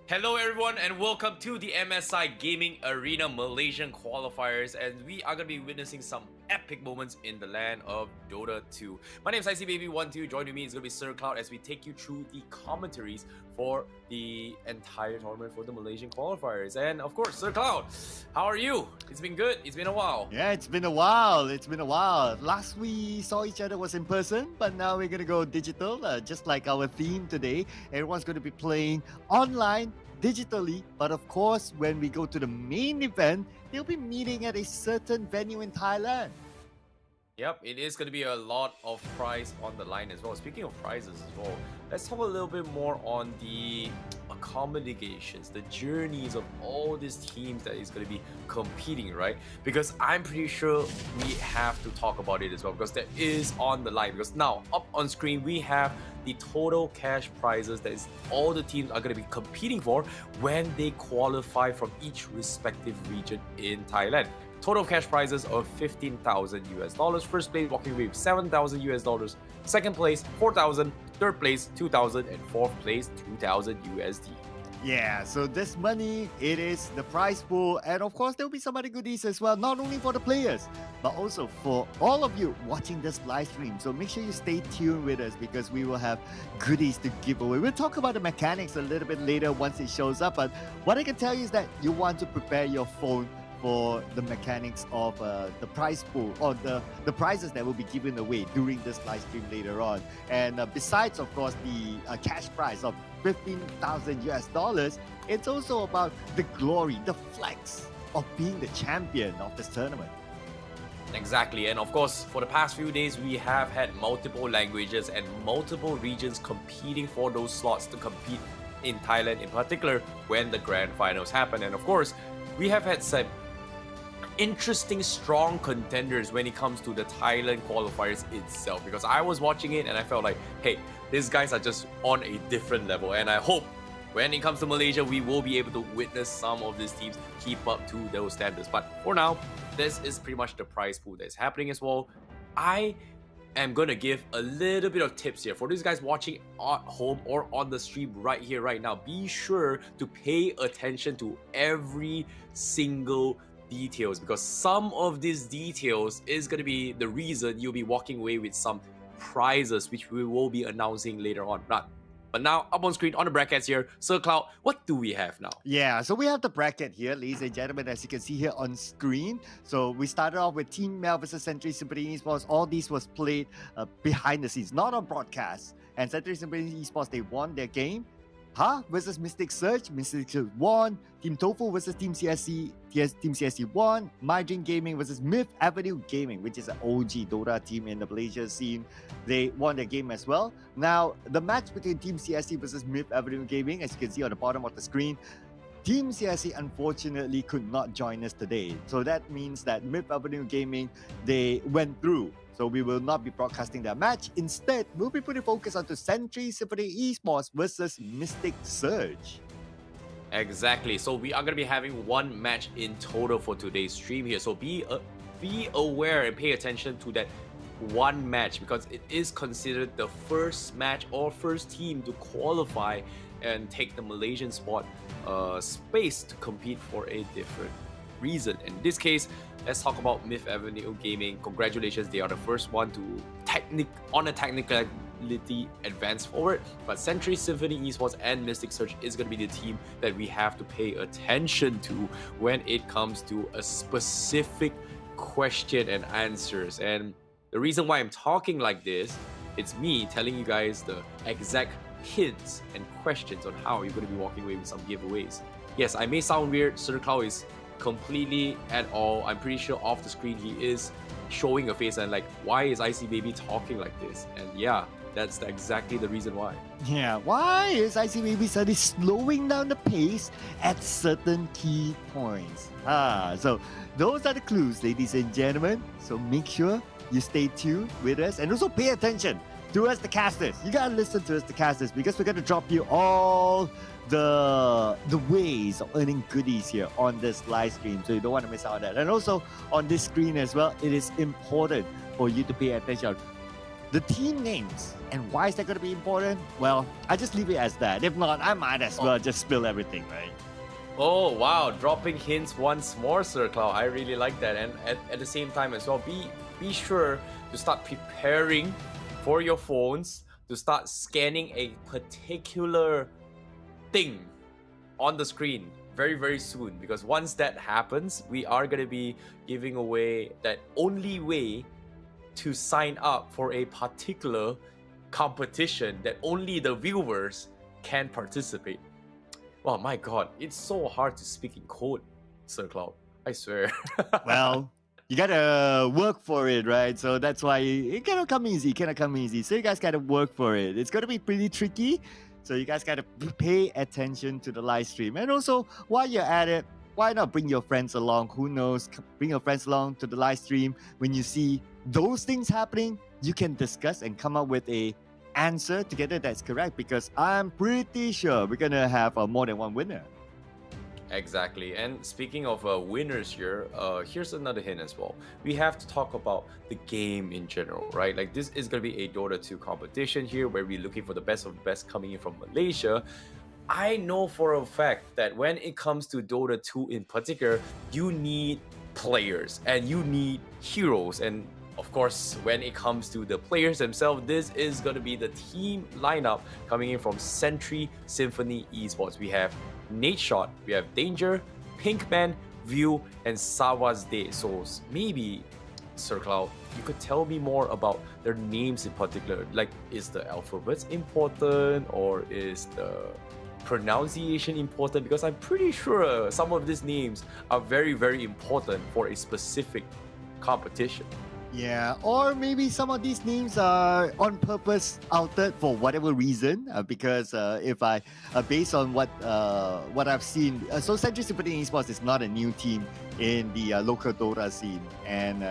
Hello everyone and welcome to the MSI Gaming Arena Malaysian Qualifiers, and we are going to be witnessing some epic moments in the land of Dota 2. My name is ICBaby12. Joining me is going to be Sir Cloud as we take you through the commentaries for the entire tournament for the Malaysian Qualifiers. And of course, Sir Cloud, how are you? It's been good. It's been a while. Yeah, it's been a while. Last we saw each other was in person, but now we're going to go digital, just like our theme today. Everyone's going to be playing online, digitally, but of course, when we go to the main event, they'll be meeting at a certain venue in Thailand. Yep, it is going to be a lot of prize on the line as well. Speaking of prizes as well, let's talk a little bit more on the accommodations, the journeys of all these teams that is going to be competing, right? Because I'm pretty sure we have to talk about it as well, because that is on the line. Because now, up on screen, we have the total cash prizes that is all the teams are going to be competing for when they qualify from each respective region in Thailand. Total cash prizes of 15,000 US dollars. First place walking away with 7,000 US dollars. Second place 4,000. Third place 2,000, and fourth place 2,000 USD. Yeah, so this money, it is the prize pool, and of course there'll be some other goodies as well, not only for the players, but also for all of you watching this live stream. So make sure you stay tuned with us because we will have goodies to give away. We'll talk about the mechanics a little bit later once it shows up, but what I can tell you is that you want to prepare your phone for the mechanics of the prize pool or the prizes that will be given away during this live stream later on. And besides, of course, the cash prize of 15,000 US dollars, it's also about the glory, the flex of being the champion of this tournament. Exactly, and of course, for the past few days, we have had multiple languages and multiple regions competing for those slots to compete in Thailand in particular when the grand finals happen. And of course, we have had some interesting, strong contenders when it comes to the Thailand qualifiers itself, because I was watching it and I felt like, hey, these guys are just on a different level, and I hope when it comes to Malaysia, we will be able to witness some of these teams keep up to those standards. But for now, this is pretty much the prize pool that's happening as well. I am going to give a little bit of tips here for these guys watching at home or on the stream right here, right now. Be sure to pay attention to every single details, because some of these details is going to be the reason you'll be walking away with some prizes, which we will be announcing later on. But now, up on screen on the brackets here, Sir Cloud, what do we have now? Yeah, so we have the bracket here, ladies and gentlemen, as you can see here on screen. So we started off with Team Mel versus Century Symphony Esports. All these was played behind the scenes, not on broadcast. And Century Symphony Esports, they won their game. Versus Mystic Surge. Mystic Surge won. Team Tofu versus Team CSC. Team CSC won. My Dream Gaming versus Myth Avenue Gaming, which is an OG Dota team in the Malaysia scene. They won their game as well. Now, the match between Team CSC versus Myth Avenue Gaming, as you can see on the bottom of the screen, Team CSC unfortunately could not join us today. So that means that Myth Avenue Gaming, they went through. So we will not be broadcasting that match. Instead, we'll be putting focus onto Century Symphony Esports versus Mystic Surge. Exactly. So we are going to be having one match in total for today's stream here. So be aware and pay attention to that one match, because it is considered the first match or first team to qualify and take the Malaysian spot space to compete for a different reason. In this case, let's talk about Myth Avenue Gaming. Congratulations, they are the first one to on a technicality advance forward. But Century Symphony Esports and Mystic Surge is going to be the team that we have to pay attention to when it comes to a specific question and answers. And the reason why I'm talking like this, it's me telling you guys the exact hints and questions on how you're going to be walking away with some giveaways. Yes, I may sound weird. Sir Cloud is completely at all, I'm pretty sure off the screen he is showing a face and like, why is IC Baby talking like this? And yeah, that's exactly the reason why. Yeah, why is IC Baby suddenly slowing down the pace at certain key points? So those are the clues, ladies and gentlemen. So make sure you stay tuned with us and also pay attention to us, the casters. You gotta listen to us, the casters, because we're gonna drop you all the ways of earning goodies here on this live stream, so you don't want to miss out on that. And also on this screen as well, it is important for you to pay attention the team names. And why is that going to be important? Well, I just leave it as that. If not, I might as well just spill everything, right? Oh wow, dropping hints once more, Sir Cloud. I really like that. And at the same time as well, be sure to start preparing for your phones to start scanning a particular thing on the screen very, very soon. Because once that happens, we are going to be giving away that only way to sign up for a particular competition that only the viewers can participate. Oh my god, it's so hard to speak in code, Sir Cloud. I swear. Well, you gotta work for it, right? So that's why it cannot come easy. So you guys gotta work for it. It's gonna be pretty tricky. So you guys gotta pay attention to the live stream. And also, while you're at it, why not bring your friends along? Who knows? Bring your friends along to the live stream. When you see those things happening, you can discuss and come up with a answer together that's correct, because I'm pretty sure we're gonna have more than one winner. Exactly. And speaking of winners here, here's another hint as well. We have to talk about the game in general, right? Like, this is going to be a Dota 2 competition here where we're looking for the best of the best coming in from Malaysia. I know for a fact that when it comes to Dota 2 in particular, you need players and you need heroes. And of course, when it comes to the players themselves, this is going to be the team lineup coming in from Sentry Symphony Esports. We have Nate Shot, we have Danger, Pinkman, View, and Sawazde. So maybe, Sir Cloud, you could tell me more about their names in particular. Like, is the alphabets important, or is the pronunciation important? Because I'm pretty sure some of these names are very, very important for a specific competition. Yeah, or maybe some of these names are on purpose altered for whatever reason. Because if I, based on what I've seen, so Century Symphony Esports is not a new team in the local Dota scene, and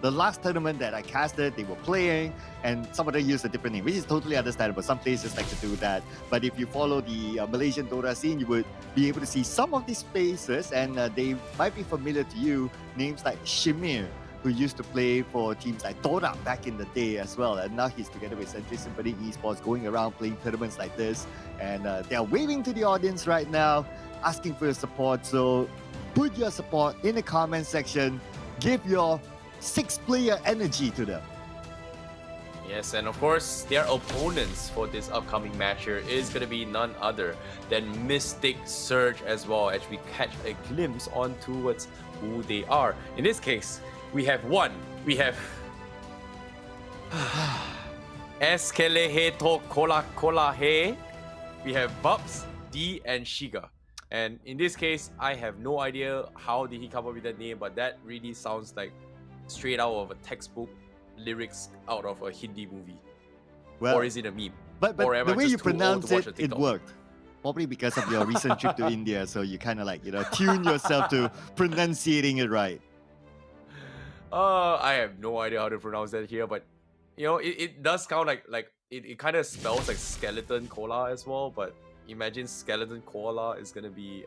the last tournament that I casted, they were playing, and some of them used a different name, which is totally understandable. Some players just like to do that. But if you follow the Malaysian Dota scene, you would be able to see some of these faces, and they might be familiar to you. Names like Shimir, who used to play for teams like DOTA back in the day as well. And now he's together with Century Symphony Esports going around playing tournaments like this. And they're waving to the audience right now, asking for your support. So put your support in the comment section. Give your 6-player energy to them. Yes, and of course, their opponents for this upcoming match here is going to be none other than Mystic Surge as well, as we catch a glimpse on towards who they are. In this case, we have Eskeleheto Kola He, we have Bubs, D, and Shiga. And in this case, I have no idea how did he come up with that name, but that really sounds like straight out of a textbook lyrics out of a Hindi movie. Well, or is it a meme? But or am the I way just you too old pronounce to watch a it, it TikTok? worked. Probably because of your recent trip to India, so you kind of like, tune yourself to pronunciating it right. I have no idea how to pronounce that here, but it does sound like it kind of spells like skeleton cola as well. But imagine skeleton cola is gonna be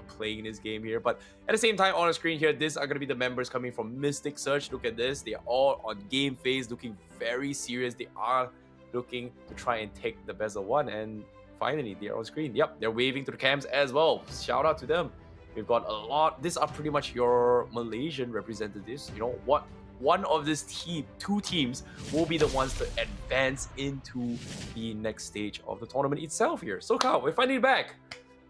playing this game here. But at the same time, on the screen here, these are gonna be the members coming from Mystic Surge. Look at this; they are all on game phase, looking very serious. They are looking to try and take the best of one, and finally they're on screen. Yep, they're waving to the cams as well. Shout out to them. We've got a lot. These are pretty much your Malaysian representatives. One of these two teams will be the ones to advance into the next stage of the tournament itself here. So Kao, we're finally back.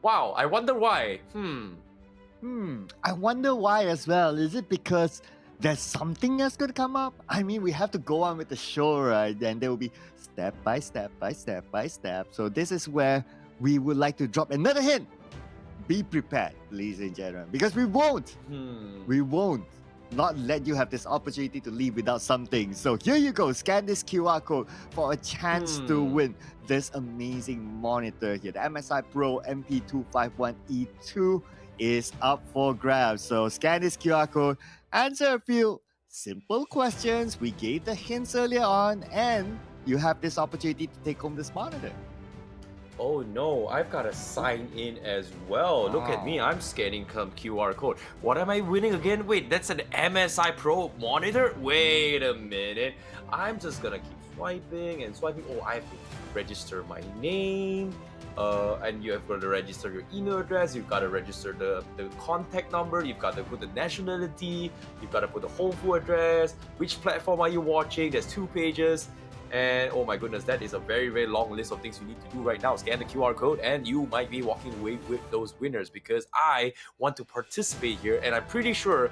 Wow, I wonder why. I wonder why as well. Is it because there's something that's going to come up? I mean, we have to go on with the show, right? And there will be step by step by step by step. So this is where we would like to drop another hint. Be prepared, ladies and gentlemen, because we won't not let you have this opportunity to leave without something. So here you go, scan this QR code for a chance to win this amazing monitor here. The MSI Pro MP251E2 is up for grabs. So scan this QR code, answer a few simple questions. We gave the hints earlier on, and you have this opportunity to take home this monitor. Oh no, I've got to sign in as well. Look at me, I'm scanning some QR code. What am I winning again? Wait, that's an MSI Pro monitor? Wait a minute. I'm just gonna keep swiping and swiping. Oh, I have to register my name. And you have got to register your email address. You've got to register the contact number. You've got to put the nationality. You've got to put the home full address. Which platform are you watching? There's 2 pages. And oh my goodness, that is a very, very long list of things you need to do right now. Scan the QR code and you might be walking away with those winners, because I want to participate here. And I'm pretty sure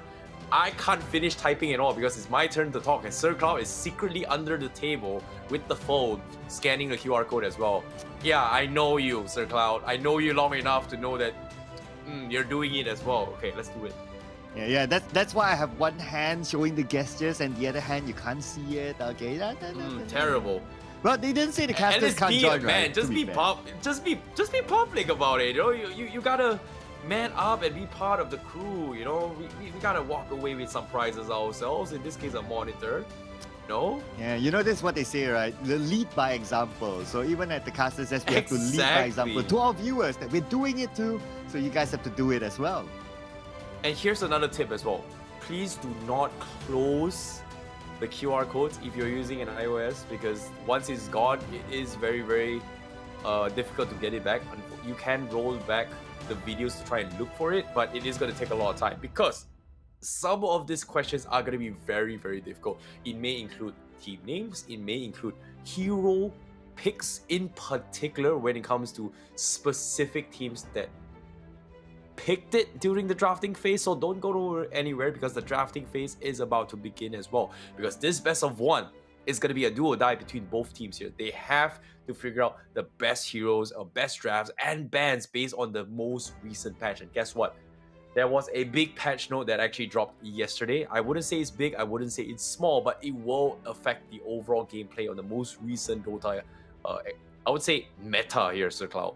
I can't finish typing at all because it's my turn to talk. And Sir Cloud is secretly under the table with the phone scanning the QR code as well. Yeah, I know you, Sir Cloud. I know you long enough to know that you're doing it as well. Okay, let's do it. Yeah. That's why I have one hand showing the gestures and the other hand you can't see it. Okay, Terrible. Well, they didn't say the casters can't join, man, right? just be public about it. You know, you gotta man up and be part of the crew. You know, we gotta walk away with some prizes ourselves. In this case, a monitor. No? Yeah, you know this is what they say, right? The lead by example. So even at the casters, we have to lead by example to our viewers that we're doing it too. So you guys have to do it as well. And here's another tip as well. Please do not close the QR codes if you're using an iOS, because once it's gone, it is very, very difficult to get it back. You can roll back the videos to try and look for it, but it is going to take a lot of time because some of these questions are going to be very, very difficult. It may include team names, it may include hero picks in particular when it comes to specific teams that picked it during the drafting phase. So don't go anywhere because the drafting phase is about to begin as well, because this best of 1 is going to be a do or die between both teams here. They have to figure out the best heroes or best drafts and bans based on the most recent patch. And guess what? There was a big patch note that actually dropped yesterday. I wouldn't say it's big, I wouldn't say it's small, but it will affect the overall gameplay on the most recent Dota, I would say meta here, Sir Cloud.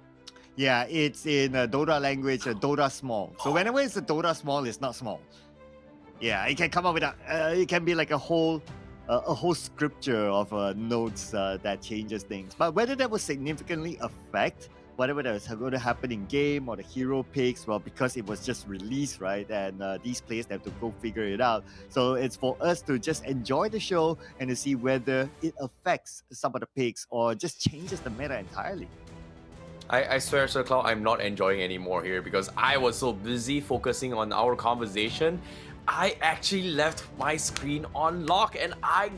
Yeah, it's in Dota language, Dota small. So whenever it's a Dota small, it's not small. Yeah, it can come up with it can be like a whole scripture of notes that changes things. But whether that will significantly affect whatever that was going to happen in game or the hero picks, well, because it was just released, right? And these players have to go figure it out. So it's for us to just enjoy the show and to see whether it affects some of the picks or just changes the meta entirely. I swear, Sir Cloud, I'm not enjoying anymore here because I was so busy focusing on our conversation. I actually left my screen on lock and I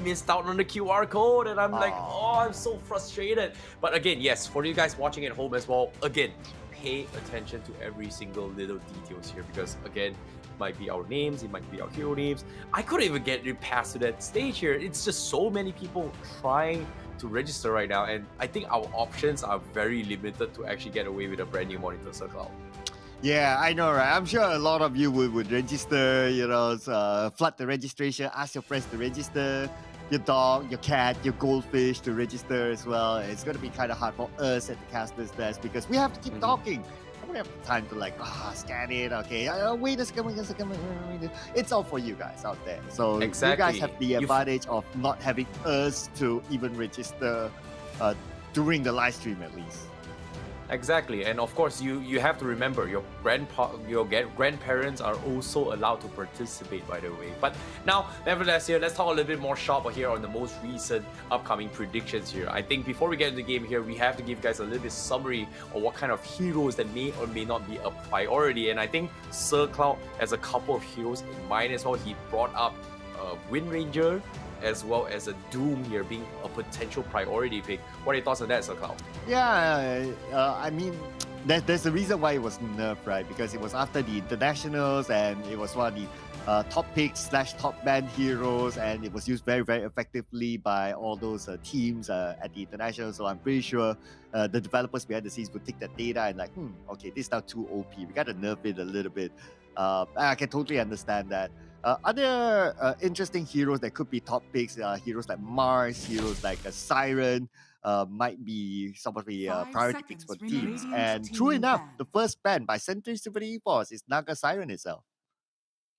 missed out on the QR code, and I'm like, oh, I'm so frustrated. But again, yes, for you guys watching at home as well, again, pay attention to every single little details here, because again, it might be our names, it might be our hero names. I couldn't even get past to that stage here. It's just so many people trying to register right now, and I think our options are very limited to actually get away with a brand new monitor, Sir Cloud. Yeah, I know, right? I'm sure a lot of you would register, flood the registration, ask your friends to register, your dog, your cat, your goldfish to register as well. It's going to be kind of hard for us at the Casters Desk because we have to keep talking. I don't have time to scan it. Okay, wait a second. It's all for you guys out there. So exactly. You guys have the advantage of not having us to even register during the live stream at least. Exactly, and of course, you have to remember your grandparents are also allowed to participate, by the way. But now, nevertheless, here let's talk a little bit more sharper here on the most recent upcoming predictions here. I think before we get into the game here, we have to give guys a little bit summary of what kind of heroes that may or may not be a priority. And I think Sir Cloud has a couple of heroes in mind as well. He brought up Wind Ranger, as well as a Doom here being a potential priority pick. What are your thoughts on that, Sir Cloud? Yeah, I mean, there's a reason why it was nerfed, right? Because it was after the internationals and it was one of the top picks / top banned heroes, and it was used very, very effectively by all those teams at the international. So I'm pretty sure the developers behind the scenes would take that data and like, okay, this is now too OP. We got to nerf it a little bit. I can totally understand that. Other interesting heroes that could be top picks, heroes like Mars, heroes like a Siren, might be some of the priority picks for teams. And true enough, the first ban by Century Super Esports is Naga Siren itself.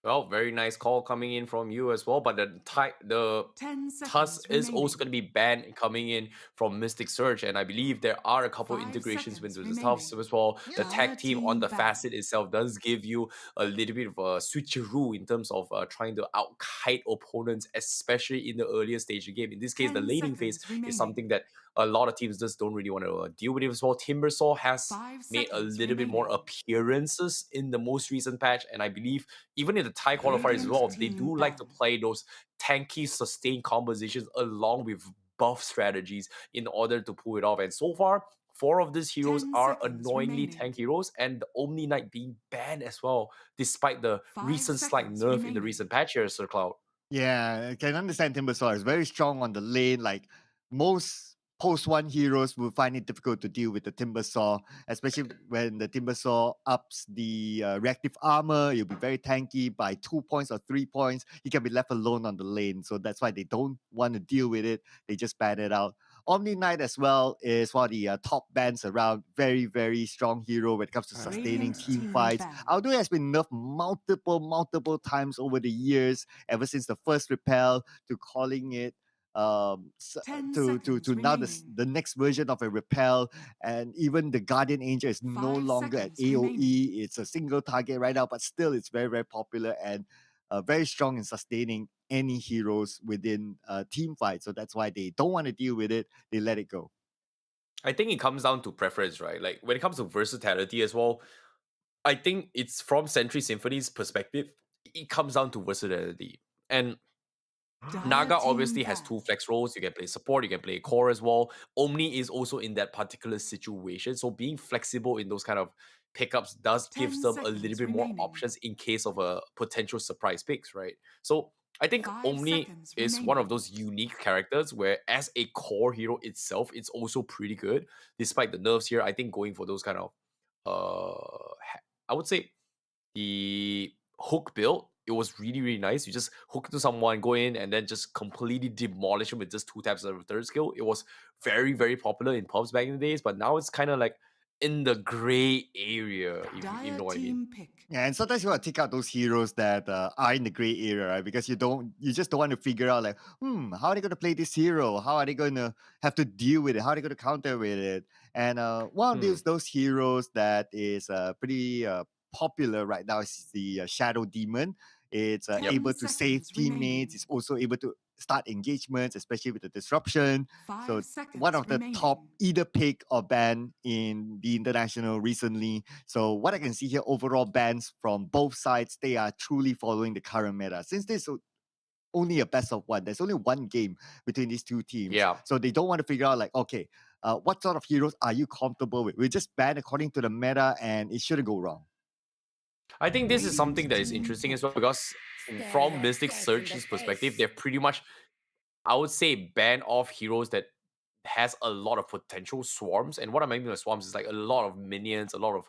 Well, very nice call coming in from you as well. But the 10 Tusk seconds is also remaining. going to be banned coming in from Mystic Surge, and I believe there are a couple 5 integrations with seconds the Tusk remaining. as well. The tag team on 13 the ban. facet itself does give you a little bit of a switcheroo in terms of trying to out kite opponents, especially in the earlier stage of the game. In this case, the 10 laning phase seconds is remaining. something that a lot of teams just don't really want to deal with it as well. Timbersaw has 5 made a seconds little bit more remaining. appearances in the most recent patch, and I believe even in the Thai qualifiers as Radiant well, they team do like to ban. play those tanky, sustained compositions along with buff strategies in order to pull it off. And so far, four of these heroes 10 are seconds annoyingly remaining. tank heroes, and the Omni Knight being banned as well, despite the 5 recent slight seconds nerf in the remaining. recent patch here, Sir Cloud. Yeah, I can understand Timbersaw is very strong on the lane. Like most post one heroes will find it difficult to deal with the Timbersaw, especially when the Timbersaw ups the reactive armor. You'll be very tanky by 2 points or 3 points. You can be left alone on the lane. So that's why they don't want to deal with it. They just ban it out. Omni Knight as well is one of the top bands around. Very, very strong hero when it comes to sustaining Radiant team team fights. ban. Although it has been nerfed multiple times over the years, ever since the first repel to calling it 10 to seconds now remaining. the next version of a repel, and even the guardian angel is no 5 longer at seconds AoE. remaining. It's a single target right now, but still it's very popular and very strong in sustaining any heroes within team fight. So that's why they don't want to deal with it. They let it go. I think it comes down to preference, right? Like when it comes to versatility as well, I think it's from Century Symphony's perspective, it comes down to versatility. And Dire Naga team obviously has ban. two flex roles. You can play support, you can play core as well. Omni is also in that particular situation. So being flexible in those kind of pickups does give 10 them a little seconds bit more remaining. options in case of a potential surprise picks, right? So I think 5 Omni seconds is one of remaining. those unique characters where as a core hero itself, it's also pretty good. Despite the nerfs here, I think going for those kind of I would say the hook build, it was really nice. You just hook to someone, go in, and then just completely demolish them with just two taps of a third skill. It was very popular in pubs back in the days, but now it's kind of like in the gray area, if you Dire know what I mean. team pick. Yeah, and sometimes you want to take out those heroes that are in the gray area, right? Because you just don't want to figure out like, how are they going to play this hero? How are they going to have to deal with it? How are they going to counter with it? And one of Hmm. those heroes that is pretty popular right now is the Shadow Demon. It's Yep. 10 able to save seconds teammates. remaining. It's also able to start engagements, especially with the disruption. 5 So one seconds of the top remaining. either pick or ban in the international recently. So what I can see here, overall bans from both sides, they are truly following the current meta. Since there's only a best of one, there's only one game between these two teams. Yeah. So they don't want to figure out like, okay, what sort of heroes are you comfortable with? We just ban according to the meta, and it shouldn't go wrong. I think this is Radiant something that is team interesting as well pick. because from Mystic Surge's perspective, they've pretty much, I would say, banned off heroes that has a lot of potential swarms. And what I mean by swarms is like a lot of minions, a lot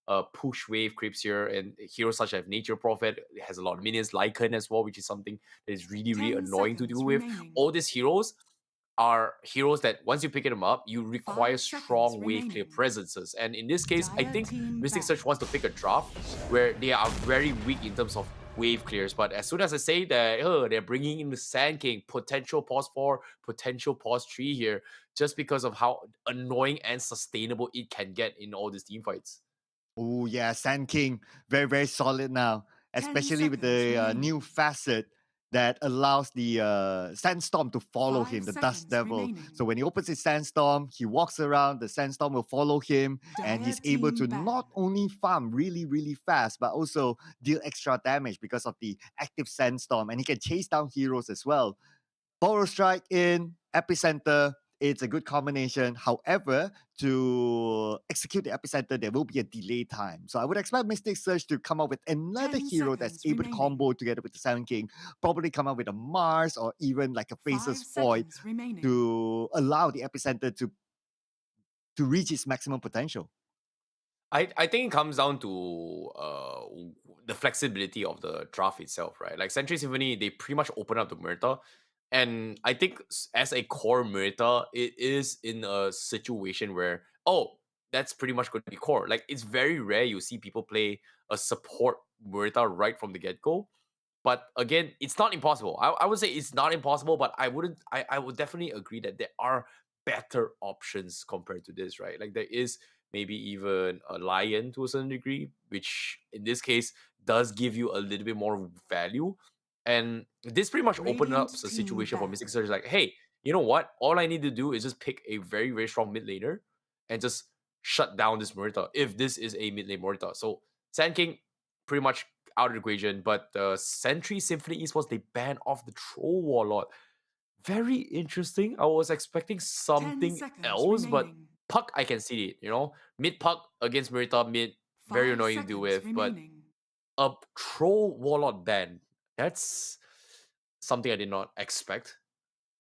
of push wave creeps here, and heroes such as Nature Prophet has a lot of minions, Lycan as well, which is something that is really 10 annoying to deal seconds with. remaining. All these heroes are heroes that once you pick them up, you require 5 seconds strong wave clear remaining. presences. And in this case, I Dire think team Mystic ban. Surge wants to pick a draft where they are very weak in terms of wave clears. But as soon as I say that, oh, they're bringing in the Sand King, potential pause 4, potential pause 3 here, just because of how annoying and sustainable it can get in all these team fights. Oh yeah, Sand King, very solid now, 10 especially with seconds the new remaining. facet that allows the sandstorm to follow 5 him, the Dust seconds Devil. So remaining. when he opens his sandstorm, he walks around, the sandstorm will follow him, and Dire he's able team to ban. not only farm really fast, but also deal extra damage because of the active sandstorm, and he can chase down heroes as well. Borrow Strike in Epicenter, it's a good combination. However, to execute the Epicenter, there will be a delay time. So I would expect Mystic Surge to come up with another 10 hero that's seconds able to remaining. combo together with the Seven King. Probably come up with a Mars or even like a 5 Faceless Void seconds remaining. to allow the Epicenter to reach its maximum potential. I think it comes down to the flexibility of the draft itself, right? Like Century Symphony, they pretty much open up the meta, and I think as a core meta, it is in a situation where that's pretty much going to be core. Like it's very rare you see people play a support meta right from the get go. But again, it's not impossible. I would say it's not impossible, but I would definitely agree that there are better options compared to this, right? Like there is maybe even a lion to a certain degree, which in this case does give you a little bit more value. And this pretty much opened up Radiant a team situation for Mystic ban. Surge like, hey, you know what? All I need to do is just pick a very, very strong mid laner and just shut down this Morita if this is a mid lane Morita. So Sand King pretty much out of the equation, but the Sentry Symphony Esports, they banned off the Troll Warlord. Very interesting. I was expecting 10 something seconds else, but remaining. Puck, I can see it, you know? Mid Puck against Merita, mid, very 5 annoying to deal seconds with, but remaining. a Troll Warlord ban, that's something I did not expect.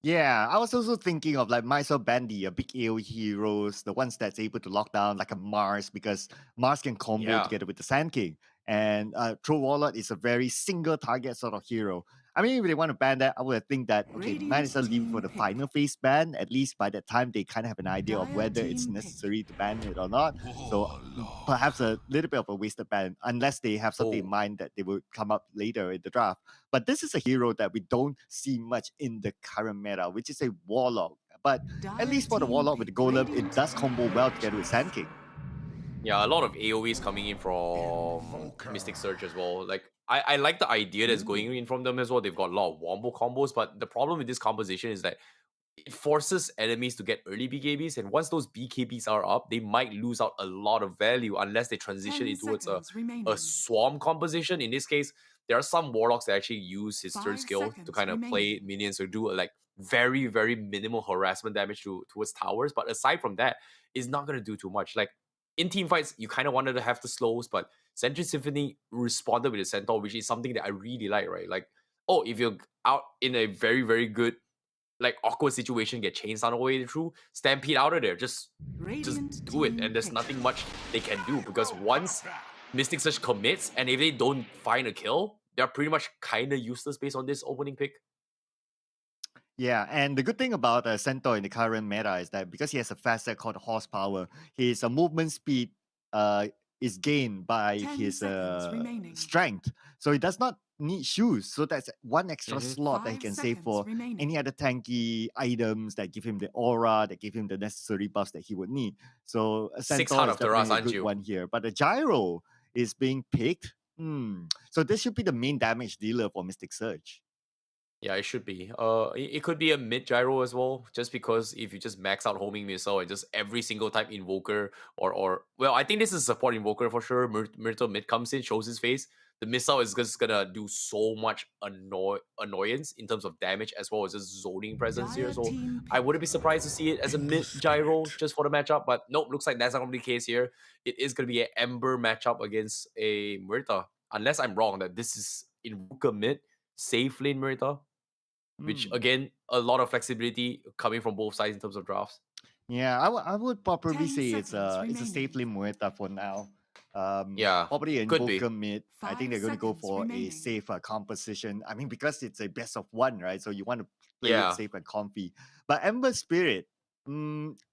Yeah, I was also thinking of like might as well ban the big AoE heroes, the ones that's able to lock down like a Mars, because Mars can combo Yeah. together with the Sand King. And Troll Warlord is a very single target sort of hero. I mean, if they want to ban that, I would think that, okay, might Radiant as well leave it for team the pick. final phase ban. At least by that time, they kind of have an idea of Dire whether it's team pick. necessary to ban it or not. So perhaps a little bit of a wasted ban, unless they have something in Oh, mind that they will come up later in the draft. But this is a hero that we don't see much in the current meta, which is a Warlock. But at Dire least for the team Warlock with the pick Golem, it Radiant does combo well together with intelligence. Sand King. yeah, a lot of AoEs coming in from Mystic Surge as well. Like, I like the idea that's going in from them as well. They've got a lot of wombo combos, but the problem with this composition is that it forces enemies to get early BKBs, and once those BKBs are up, they might lose out a lot of value unless they transition 10 it towards a seconds remaining. swarm composition. In this case, there are some warlocks that actually use his third 5 skill to seconds kind of play remaining. minions or do like very, very minimal harassment damage towards towers. But aside from that, it's not gonna do too much. Like in team fights, you kind of wanted to have the slows, but Sentry Symphony responded with a Centaur, which is something that I really like, right? Like, oh, if you're out in a very, very good like awkward situation, get chains on the way through, stampede out of there. Just Radiant do it. team And there's pick. nothing much they can do because once Mystic Surge commits, and if they don't find a kill, they're pretty much kind of useless based on this opening pick. Yeah, and the good thing about Centaur in the current meta is that because he has a fast set called horsepower, his movement speed uh, is gained by 10 his seconds remaining. strength. So he does not need shoes. So that's one extra Mm-hmm. slot that he 5 can save seconds for remaining. any other tanky items that give him the aura, that give him the necessary buffs that he would need. So Six Centaur heart is of Taras, definitely a aren't good you? one here. But the gyro is being picked. So this should be the main damage dealer for Mystic Surge. Yeah, it should be. It could be a mid gyro as well, just because if you just max out homing missile and just every single time invoker or well, I think this is support invoker for sure. Myrtle mid comes in, shows his face. The missile is just gonna do so much annoyance in terms of damage as well as just zoning presence here. Dire So team I pick. wouldn't be surprised to see it as a mid gyro just for the matchup. But nope, looks like that's not gonna be the case here. It is gonna be an Ember matchup against a Myrta, unless I'm wrong that this is invoker mid safe lane Myrta, which Hmm. again, a lot of flexibility coming from both sides in terms of drafts. Yeah, I would probably 10 say seconds it's a remaining. safely Muerta for now. Yeah, Probably an could be. Invoker mid. I think 5 they're going to go seconds for a remaining. safe composition. I mean, because it's a best of one, right? So you want to play it Yeah, safe and comfy. But Ember Spirit,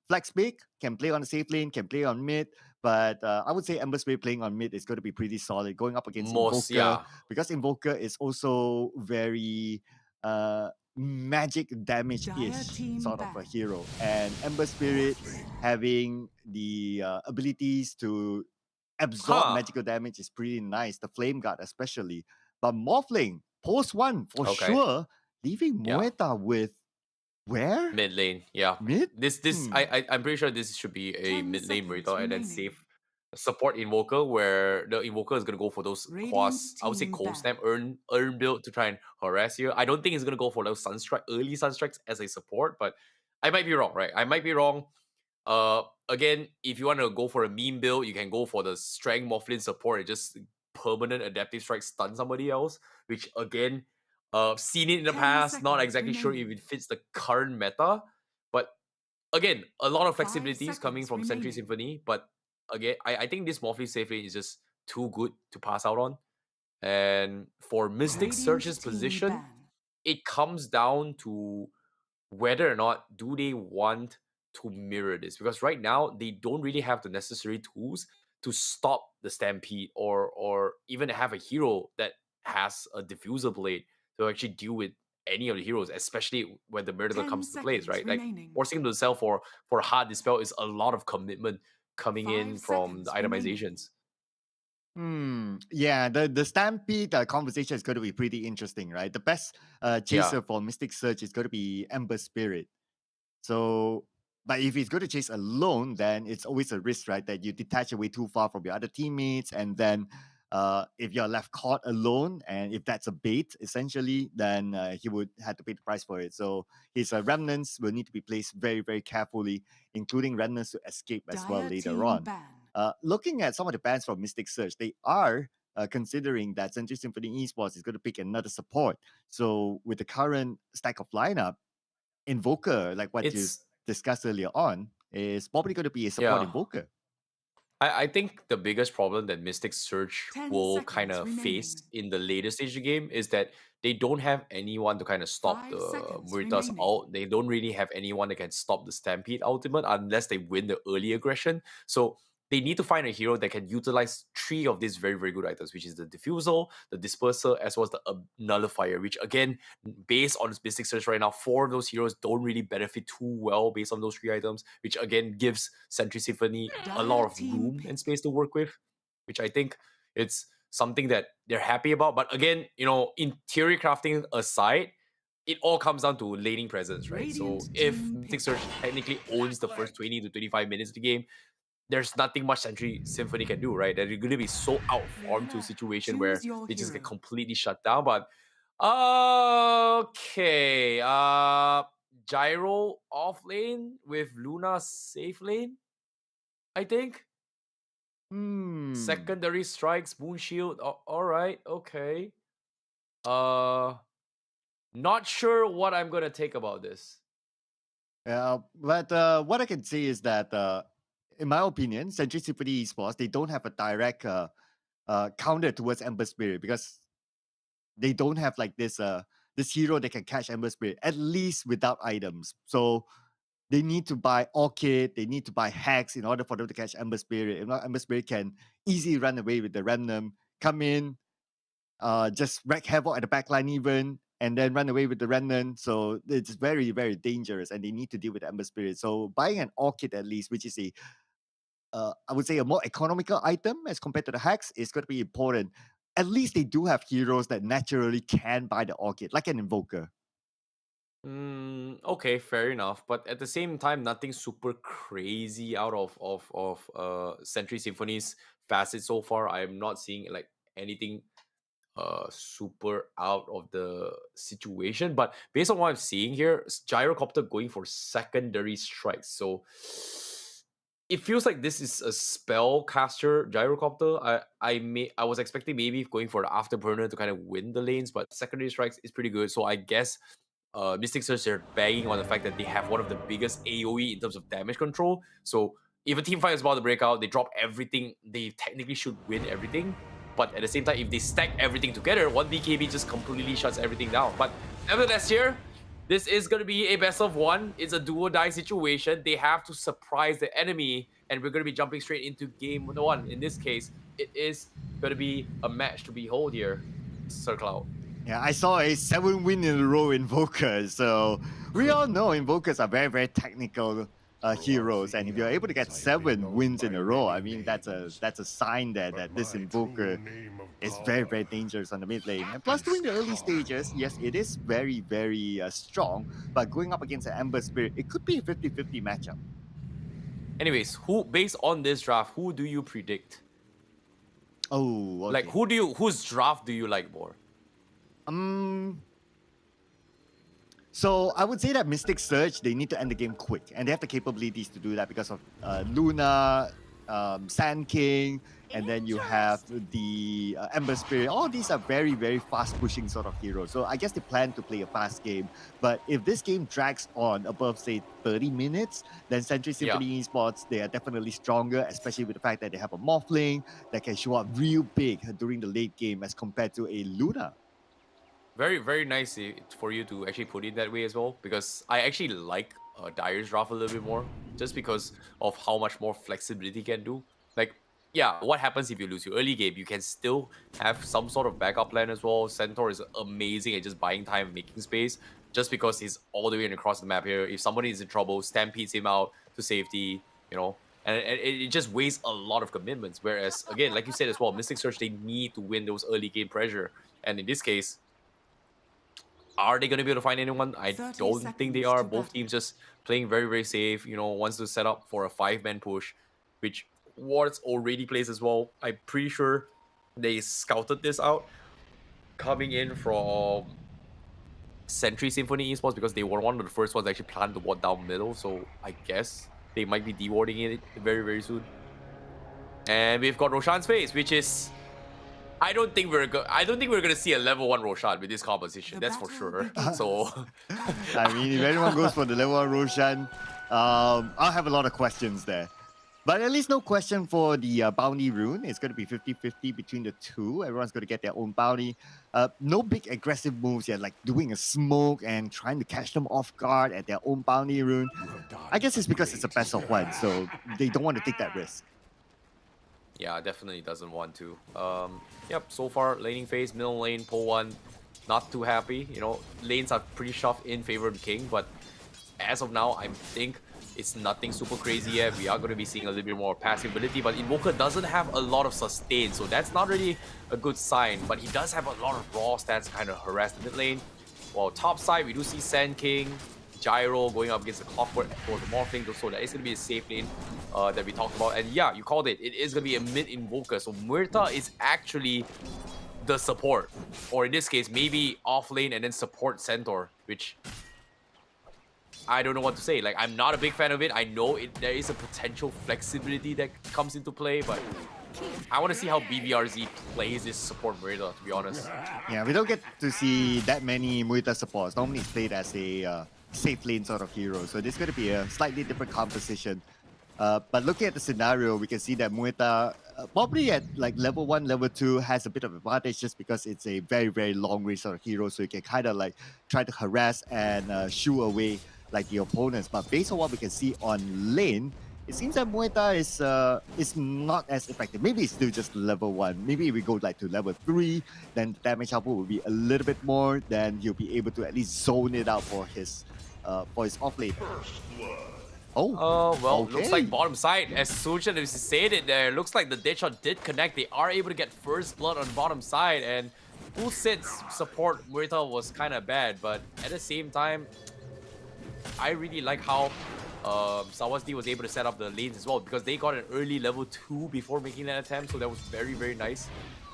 flex pick, can play on the safe lane, can play on mid. But I would say Ember Spirit playing on mid is going to be pretty solid going up against most Invoker, yeah. because Invoker is also very uh, magic damage Dire ish team sort of a ban. hero. And Ember Spirit having the abilities to absorb Huh. magical damage is pretty nice. The Flame Guard especially. But Morphling, post one for Okay. sure, leaving Yeah. Moeta with where? Mid lane. Yeah. Mid? This I'm pretty sure this should be a 10 mid lane seconds Burrito and then remaining. safe support invoker where the invoker is gonna go for those Radiant quas, I would say team cold ban. snap earn build to try and harass you. I don't think he's gonna go for those sunstrike early sunstrikes as a support, but I might be wrong, right? I might be wrong. Again, if you want to go for a meme build, you can go for the strength Morphlin support and just permanent adaptive strike stun somebody else, which again, seen it in the 10 past, not seconds exactly sure if remaining. it fits the current meta, but again, a lot of 5 flexibilities coming seconds from Sentry remaining. Symphony, but again, I think this Morphlin safe lane is just too good to pass out on. And for Mystic Radiant Surge's team position, ban. it comes down to whether or not do they want to mirror this, because right now they don't really have the necessary tools to stop the stampede or even have a hero that has a diffuser blade to actually deal with any of the heroes, especially when the miracle 10 comes to place, right? seconds Like remaining. forcing them to sell for a hard dispel is a lot of commitment coming 5 in from the seconds remaining. itemizations. Yeah, the Stampede conversation is going to be pretty interesting, right? The best chaser Yeah. for Mystic Surge is going to be Ember Spirit. So, but if he's going to chase alone, then it's always a risk, right? That you detach away too far from your other teammates, and then if you're left caught alone, and if that's a bait, essentially, then he would have to pay the price for it. So his remnants will need to be placed very, very carefully, including remnants to escape as well Dire later team on. ban. Looking at some of the bans from Mystic Surge, they are considering that Century Symphony Esports is going to pick another support. So with the current stack of lineup, Invoker, like what you It's discussed earlier on, is probably going to be a support yeah. Invoker. I think the biggest problem that Mystic Surge 10 will kind seconds of face remaining. in the later stage of the game is that they don't have anyone to kind of stop 5 the seconds Muritas remaining. out. They don't really have anyone that can stop the Stampede ultimate unless they win the early aggression. So they need to find a hero that can utilize 3 of these very, very good items, which is the Diffusal, the Disperser, as well as the Nullifier, which again, based on Mystic Surge right now, 4 of those heroes don't really benefit too well based on those 3 items, which again gives Sentry Symphony a lot Dire of team room pick. and space to work with, which I think it's something that they're happy about. But again, in theory crafting aside, it all comes down to laning presence, right? So Radiant if team Mystic pick. Surge technically owns the first 20 to 25 minutes of the game, there's nothing much Sentry Symphony can do, right? That you're going to be so outformed to a situation where Choose your they just get hero. completely shut down. But okay, Gyro off lane with Luna safe lane, I think. Secondary strikes, Moon Shield. All right, okay. Not sure what I'm gonna take about this. But what I can say is that, in my opinion, Century Symphony Esports, they don't have a direct counter towards Ember Spirit because they don't have like this hero that can catch Ember Spirit, at least without items. So they need to buy Orchid, they need to buy Hex in order for them to catch Ember Spirit. If not, Ember Spirit can easily run away with the Remnant, come in, just wreak havoc at the backline even, and then run away with the Remnant. So it's very, very dangerous, and they need to deal with the Ember Spirit. So buying an Orchid at least, which is I would say a more economical item as compared to the Hex, is going to be important. At least they do have heroes that naturally can buy the Orchid, like an Invoker. Okay, fair enough. But at the same time, nothing super crazy out of Century Symphony's facets so far. I'm not seeing like anything super out of the situation. But based on what I'm seeing here, Gyrocopter going for secondary strikes. So it feels like this is a spellcaster Gyrocopter. I was expecting maybe going for the afterburner to kind of win the lanes, but secondary strikes is pretty good. So I guess Mystic Surge are banging on the fact that they have one of the biggest AoE in terms of damage control. So if a team fight is about to break out, they drop everything. They technically should win everything. But at the same time, if they stack everything together, one BKB just completely shuts everything down. But nevertheless, here, this is going to be a best of one. It's a do or die situation. They have to surprise the enemy, and we're going to be jumping straight into game one. In this case, it is going to be a match to behold here, Sir Cloud. Yeah, I saw a 7-win in a row Invokers. So we all know Invokers are very, very technical heroes, and if you're able to get 7 wins in a row, I mean that's a sign that this Invoker is very, very dangerous on the mid lane. And plus, during the early stages, yes, it is very, very strong, but going up against an Ember Spirit, it could be a 50-50 matchup. Anyways, based on this draft, who do you predict? Oh, okay. Like whose draft do you like more? So I would say that Mystic Surge, they need to end the game quick, and they have the capabilities to do that because of Luna, Sand King, and then you have the Ember Spirit. All these are very, very fast-pushing sort of heroes. So I guess they plan to play a fast game. But if this game drags on above, say, 30 minutes, then Century Symphony Esports, they are definitely stronger, especially with the fact that they have a Morphling that can show up real big during the late game as compared to a Luna. Very, very nice for you to actually put it that way as well, because I actually like Dire's draft a little bit more, just because of how much more flexibility can do. Like, yeah, what happens if you lose your early game? You can still have some sort of backup plan as well. Centaur is amazing at just buying time and making space. Just because he's all the way across the map here, if somebody is in trouble, stampedes him out to safety, you know, and it just wastes a lot of commitments. Whereas, again, like you said as well, Mystic Surge, they need to win those early game pressure. And in this case, are they going to be able to find anyone? I 30 don't think they seconds are. to Both battle. teams just playing very, very safe. You know, wants to set up for a 5-man push, which Wards already plays as well. I'm pretty sure they scouted this out coming in from Sentry Symphony Esports because they were one of the first ones to actually plant the ward down middle. So I guess they might be dewarding it very, very soon. And we've got Roshan's face, which is I don't think we're gonna see a level 1 Roshan with this composition. The That's for battle sure. begins. So I mean, if anyone goes for the level 1 Roshan, I'll have a lot of questions there. But at least no question for the bounty rune. It's going to be 50-50 between the two. Everyone's going to get their own bounty. No big aggressive moves yet, like doing a smoke and trying to catch them off guard at their own bounty rune. I guess it's because it's a best of one, so they don't want to take that risk. yeah, definitely doesn't want to. Yep, so far, laning phase, middle lane, pull 1, not too happy. You know, lanes are pretty shoved in favor of the king, but as of now, I think it's nothing super crazy yet. We are going to be seeing a little bit more passive ability, but Invoker doesn't have a lot of sustain, so that's not really a good sign. But he does have a lot of raw stats to kind of harass the mid lane. While top side, we do see Sand King, Gyro going up against the Clockwork for the Morphling, so that is going to be a safe lane that we talked about. And yeah, you called it. It is going to be a mid Invoker, so Murta is actually the support. Or in this case, maybe off lane and then support Centaur, which I don't know what to say. Like, I'm not a big fan of it. I know there is a potential flexibility that comes into play, but I want to see how BBRZ plays this support Murata, to be honest. Yeah, we don't get to see that many Muita supports. Normally it's played as a safe lane sort of hero. So this is going to be a slightly different composition. But looking at the scenario, we can see that Muita, probably at like level 1, level 2, has a bit of advantage just because it's a very, very long range sort of hero. So you can kind of like try to harass and shoo away like the opponents. But based on what we can see on lane, it seems that Muita is not as effective. Maybe it's still just level 1. Maybe if we go like to level 3, then damage output will be a little bit more. Then he'll be able to at least zone it out for his off lane. Oh, Well, okay. looks like bottom side. As Suchan has said it there, looks like the Deadshot did connect. They are able to get first blood on bottom side, and who sits support Murata was kind of bad, but at the same time, I really like how Sawasdi was able to set up the lanes as well, because they got an early level 2 before making that attempt, so that was very, very nice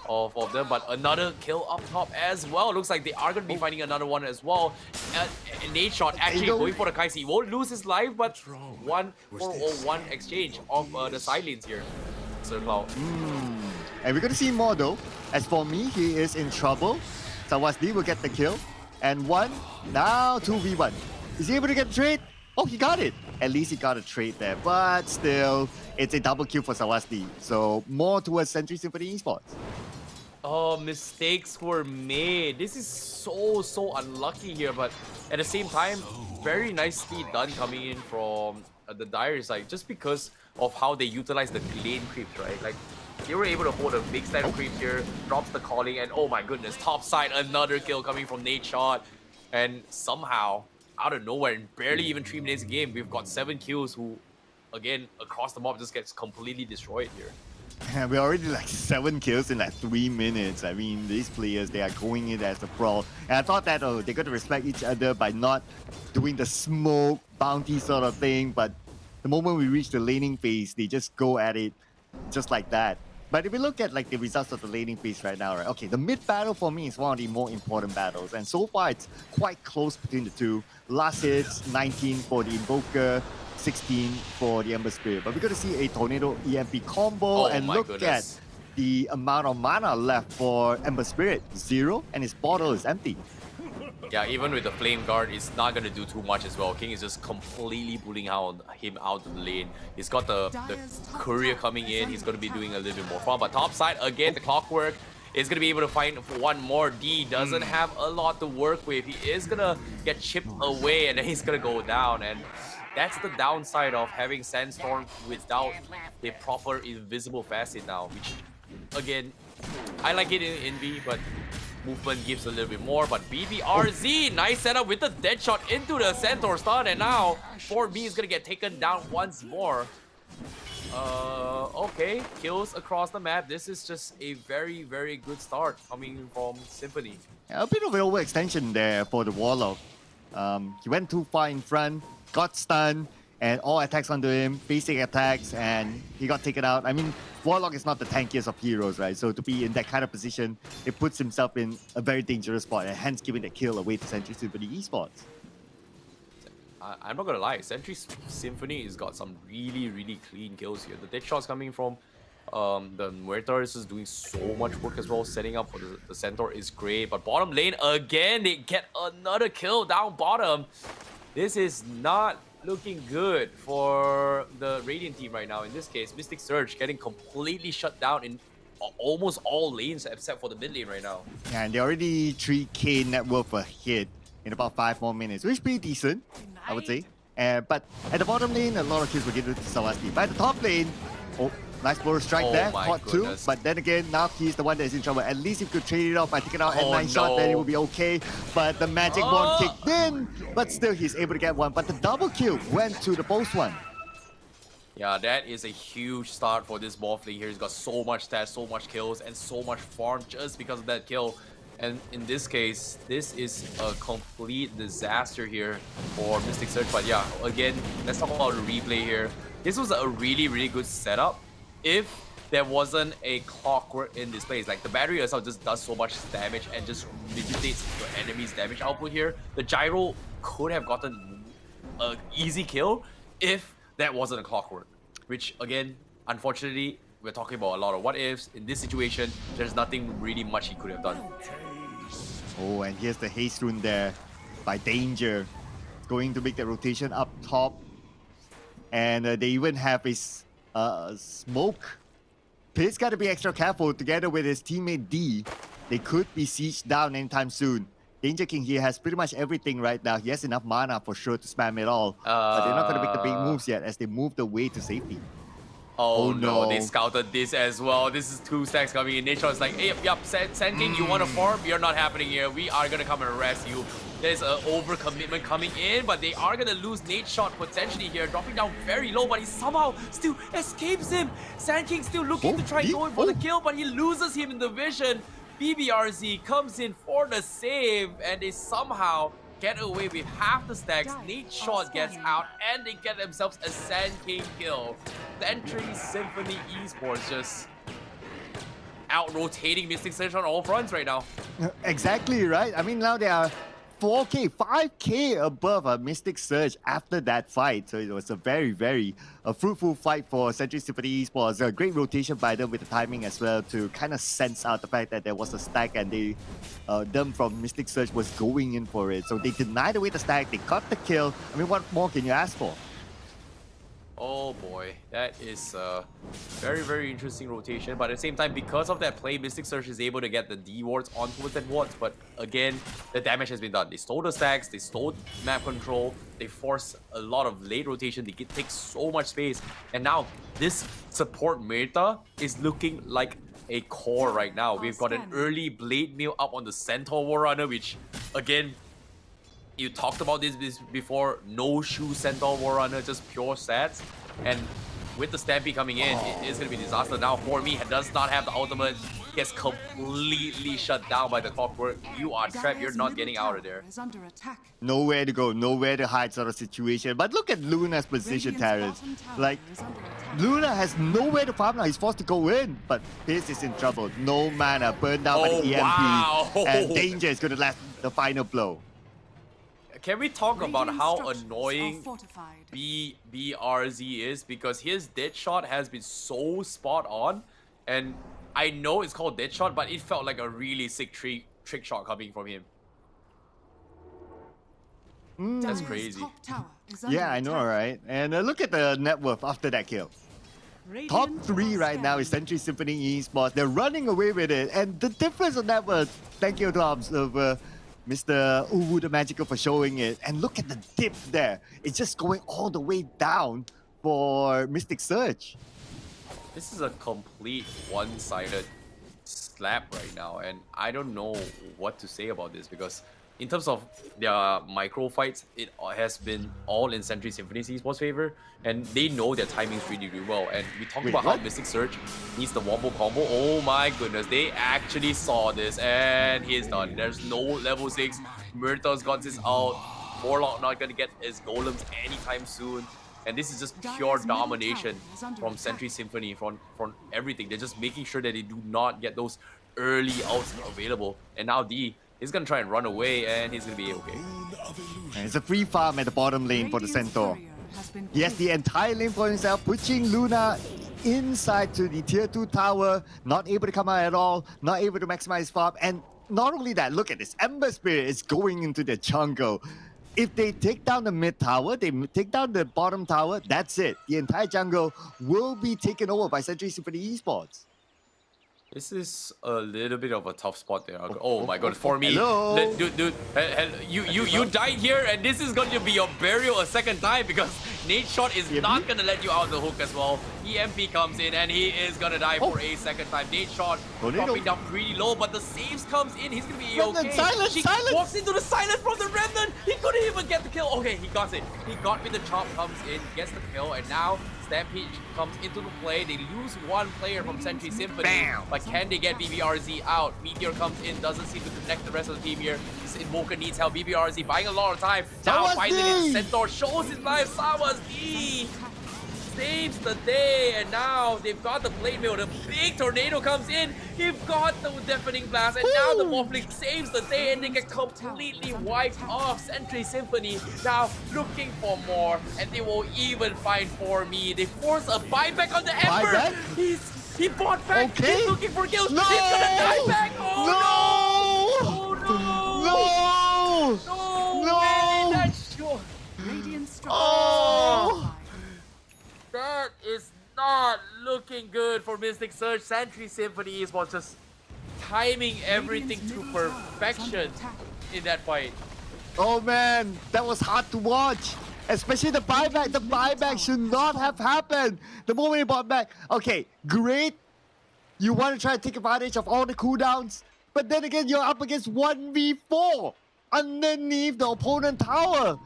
of them. But another kill up top as well. Looks like they are going to be finding another one as well. Nade shot actually going for the Kaisi. He won't lose his life, but 1-4-0-1 exchange of the side lanes here. Sir Cloud. And we're going to see more though. As for me, he is in trouble. Sawasdi will get the kill. And now 2v1. Is he able to get the trade? Oh, he got it. At least he got a trade there. But still, it's a double kill for Sawasdi. So more towards Sentry Symphony Esports. Oh, mistakes were made. This is so unlucky here, but at the same time, very nicely done coming in from the Dire side, just because of how they utilize the lane creeps, right? Like, they were able to hold a big stack of creeps here, drops the calling, and oh my goodness, top side, another kill coming from Nade shot. And somehow, out of nowhere, in barely even 3 minutes of game, we've got 7 kills who, again, across the map just gets completely destroyed here. And we're already like 7 kills in like 3 minutes. I mean, these players, they are going in as a brawl. And I thought that, oh, they're going to respect each other by not doing the smoke, bounty sort of thing. But the moment we reach the laning phase, they just go at it just like that. But if we look at like the results of the laning phase right now, right? Okay, the mid battle for me is one of the more important battles. And so far, it's quite close between the two. Last hits, 19 for the Invoker, 16 for the Ember Spirit. But we're going to see a Tornado EMP combo, and look at the amount of mana left for Ember Spirit. 0, and his bottle is empty. Yeah, even with the Flame Guard, it's not going to do too much as well. King is just completely pulling him out of the lane. He's got the courier coming in. He's going to be doing a little bit more fun. But top side, again, the Clockwork is going to be able to find one more. D doesn't have a lot to work with. He is going to get chipped away, and then he's going to go down. And That's the downside of having Sandstorm without a proper invisible facet now, which, again, I like it in Envy, but movement gives a little bit more. But BBRZ, nice setup with the dead shot into the Centaur stun, and now 4B is gonna get taken down once more. Okay, kills across the map. This is just a very, very good start coming from Symphony. Yeah, a bit of an overextension there for the Warlock. He went too far in front, got stunned, and all attacks onto him, basic attacks, and he got taken out. I mean, Warlock is not the tankiest of heroes, right? So to be in that kind of position, it puts himself in a very dangerous spot, and hence giving the kill away to Century Symphony Esports. I'm not gonna lie, Century Symphony has got some really, really clean kills here. The dead shots coming from the Muerta is just doing so much work as well. Setting up for the Centaur is great. But bottom lane, again, they get another kill down bottom. This is not looking good for the Radiant team right now. In this case, Mystic Surge getting completely shut down in almost all lanes except for the mid lane right now. Yeah, and they're already 3k net worth ahead in about 5 more minutes, which is pretty decent, I would say. But at the bottom lane, a lot of kills were given to Sawasti. By the top lane, oh, nice blow strike there, caught two. But then again, now he's the one that's in trouble. At least if you could trade it off by taking out at 9 shot, then it would be okay. But the magic wand kicked in, but still he's able to get one. But the double kill went to the post one. Yeah, that is a huge start for this ball fleet here. He's got so much stats, so much kills, and so much farm just because of that kill. And in this case, this is a complete disaster here for Mystic Surge. But yeah, again, let's talk about the replay here. This was a really, really good setup if there wasn't a clockwork in this place. Like, the battery itself just does so much damage and just mitigates your enemy's damage output here. The gyro could have gotten an easy kill if that wasn't a clockwork. Which, again, unfortunately, we're talking about a lot of what ifs. In this situation, there's nothing really much he could have done. Oh, and here's the haste rune there by Danger. Going to make that rotation up top. And they even have his smoke. Pitt's got to be extra careful together with his teammate D. They could be sieged down anytime soon. Danger King here has pretty much everything right now. He has enough mana for sure to spam it all. But they're not going to make the big moves yet as they move the way to safety. Oh no, they scouted this as well. This is 2 stacks coming in. Nature's like, hey, yup, Sand King, you want to farm? You're not happening here. We are going to come and arrest you. There's an overcommitment coming in, but they are going to lose Nate Shot potentially here. Dropping down very low, but he somehow still escapes him. Sand King still looking to try going for the kill, but he loses him in the vision. BBRZ comes in for the save, and they somehow get away with half the stacks. Nate Shot gets out, and they get themselves a Sand King kill. Century Symphony Esports just out-rotating Mystic Surge on all fronts right now. Exactly, right? I mean, now they are 4k, 5k above Mystic Surge after that fight. So it was a very, very fruitful fight for Century Symphony Esports. A great rotation by them with the timing as well to kind of sense out the fact that there was a stack and they, them from Mystic Surge was going in for it. So they denied away the stack, they got the kill. I mean, what more can you ask for? Oh boy, that is a very, very interesting rotation. But at the same time, because of that play, Mystic Surge is able to get the D wards onto the wards. But again, the damage has been done. They stole the stacks, they stole map control, they force a lot of late rotation, they take so much space. And now this support meta is looking like a core right now. We've got an early Blade Mail up on the Centaur Warrunner, which again, you talked about this before, no shoe Centaur Warrunner, just pure stats. And with the Stampede coming in, it is going to be a disaster. Now, for me, does not have the ultimate, gets completely shut down by the clockwork. You are trapped, you're not getting out of there. Nowhere to go, nowhere to hide sort of situation. But look at Luna's position, Terrence. Like, Luna has nowhere to farm now. He's forced to go in, but Piss is in trouble. No mana, burned down by the EMP. Wow. And Danger is going to last the final blow. Can we talk about how annoying BRZ is? Because his dead shot has been so spot on. And I know it's called dead shot, but it felt like a really sick trick shot coming from him. That's crazy. Yeah, I know, right? And look at the net worth after that kill. Top 3 right now is Century Symphony Esports. They're running away with it. And the difference on net worth, thank you to our observer, Mr. Uwu the Magical for showing it. And look at the dip there. It's just going all the way down for Mystic Surge. This is a complete one-sided slap right now, and I don't know what to say about this because in terms of their micro fights, it has been all in Century Symphony Esports' favor, and they know their timings really, really well. And we talk about how Mystic Surge needs the wombo combo. Oh my goodness, they actually saw this, and he is done. There's no level 6. Murta's got this out. Warlock not gonna get his golems anytime soon. And this is just pure domination from Century Symphony, from everything. They're just making sure that they do not get those early outs available. And now D is going to try and run away, and he's going to be okay. And it's a free farm at the bottom lane for the Centaur. He has the entire lane for himself, pushing Luna inside to the tier 2 tower, not able to come out at all, not able to maximize farm. And not only that, look at this, Ember Spirit is going into the jungle. If they take down the mid tower, they take down the bottom tower, that's it. The entire jungle will be taken over by Century Symphony Esports. This is a little bit of a tough spot there. Oh my god, for me. Dude, you died here, and this is going to be your burial a second time because Nate Shot is not going to let you out the hook as well. EMP comes in, and he is going to die for a second time. Nate Shot dropping down pretty low, but the saves comes in. He's going to be okay. Silence! Walks into the silence from the Remnant. He couldn't even get the kill. Okay, he got it. He got me. The chop comes in, gets the kill, and now Stampede comes into the play. They lose one player from Century Symphony. Bam. But can they get BBRZ out? Meteor comes in, doesn't seem to connect the rest of the team here. This Invoker needs help. BBRZ buying a lot of time. Now finally Centaur shows his life. Sawas D saves the day, and now they've got the blade mail. The big tornado comes in. They've got the deafening blast, and now the Morphling saves the day, and they get completely wiped off. Century Symphony now looking for more, and they will even find for me. They force a buyback on the Ember. He bought back. Okay. He's looking for kills. No! He's gonna die back. Oh no! Oh no! No! Really? That's your... Oh! That is not looking good for Mystic Surge. Century Symphony Esports just timing everything to perfection in that fight. Oh man, that was hard to watch. Especially the buyback. The buyback should not have happened. The moment he bought back. Okay, great. You want to try to take advantage of all the cooldowns. But then again, you're up against 1v4 underneath the opponent tower.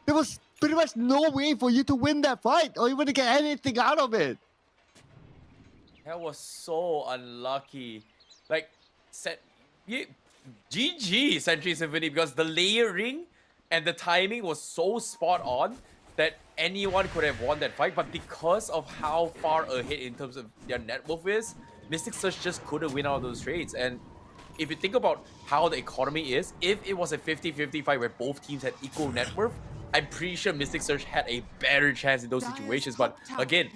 There was pretty much no way for you to win that fight or even to get anything out of it. That was so unlucky. Like, GG Century Symphony, because the layering and the timing was so spot on that anyone could have won that fight. But because of how far ahead in terms of their net worth is, Mystic Surge just couldn't win out of those trades. And if you think about how the economy is, if it was a 50-50 fight where both teams had equal net worth, I'm pretty sure Mystic Surge had a better chance in those situations. But again,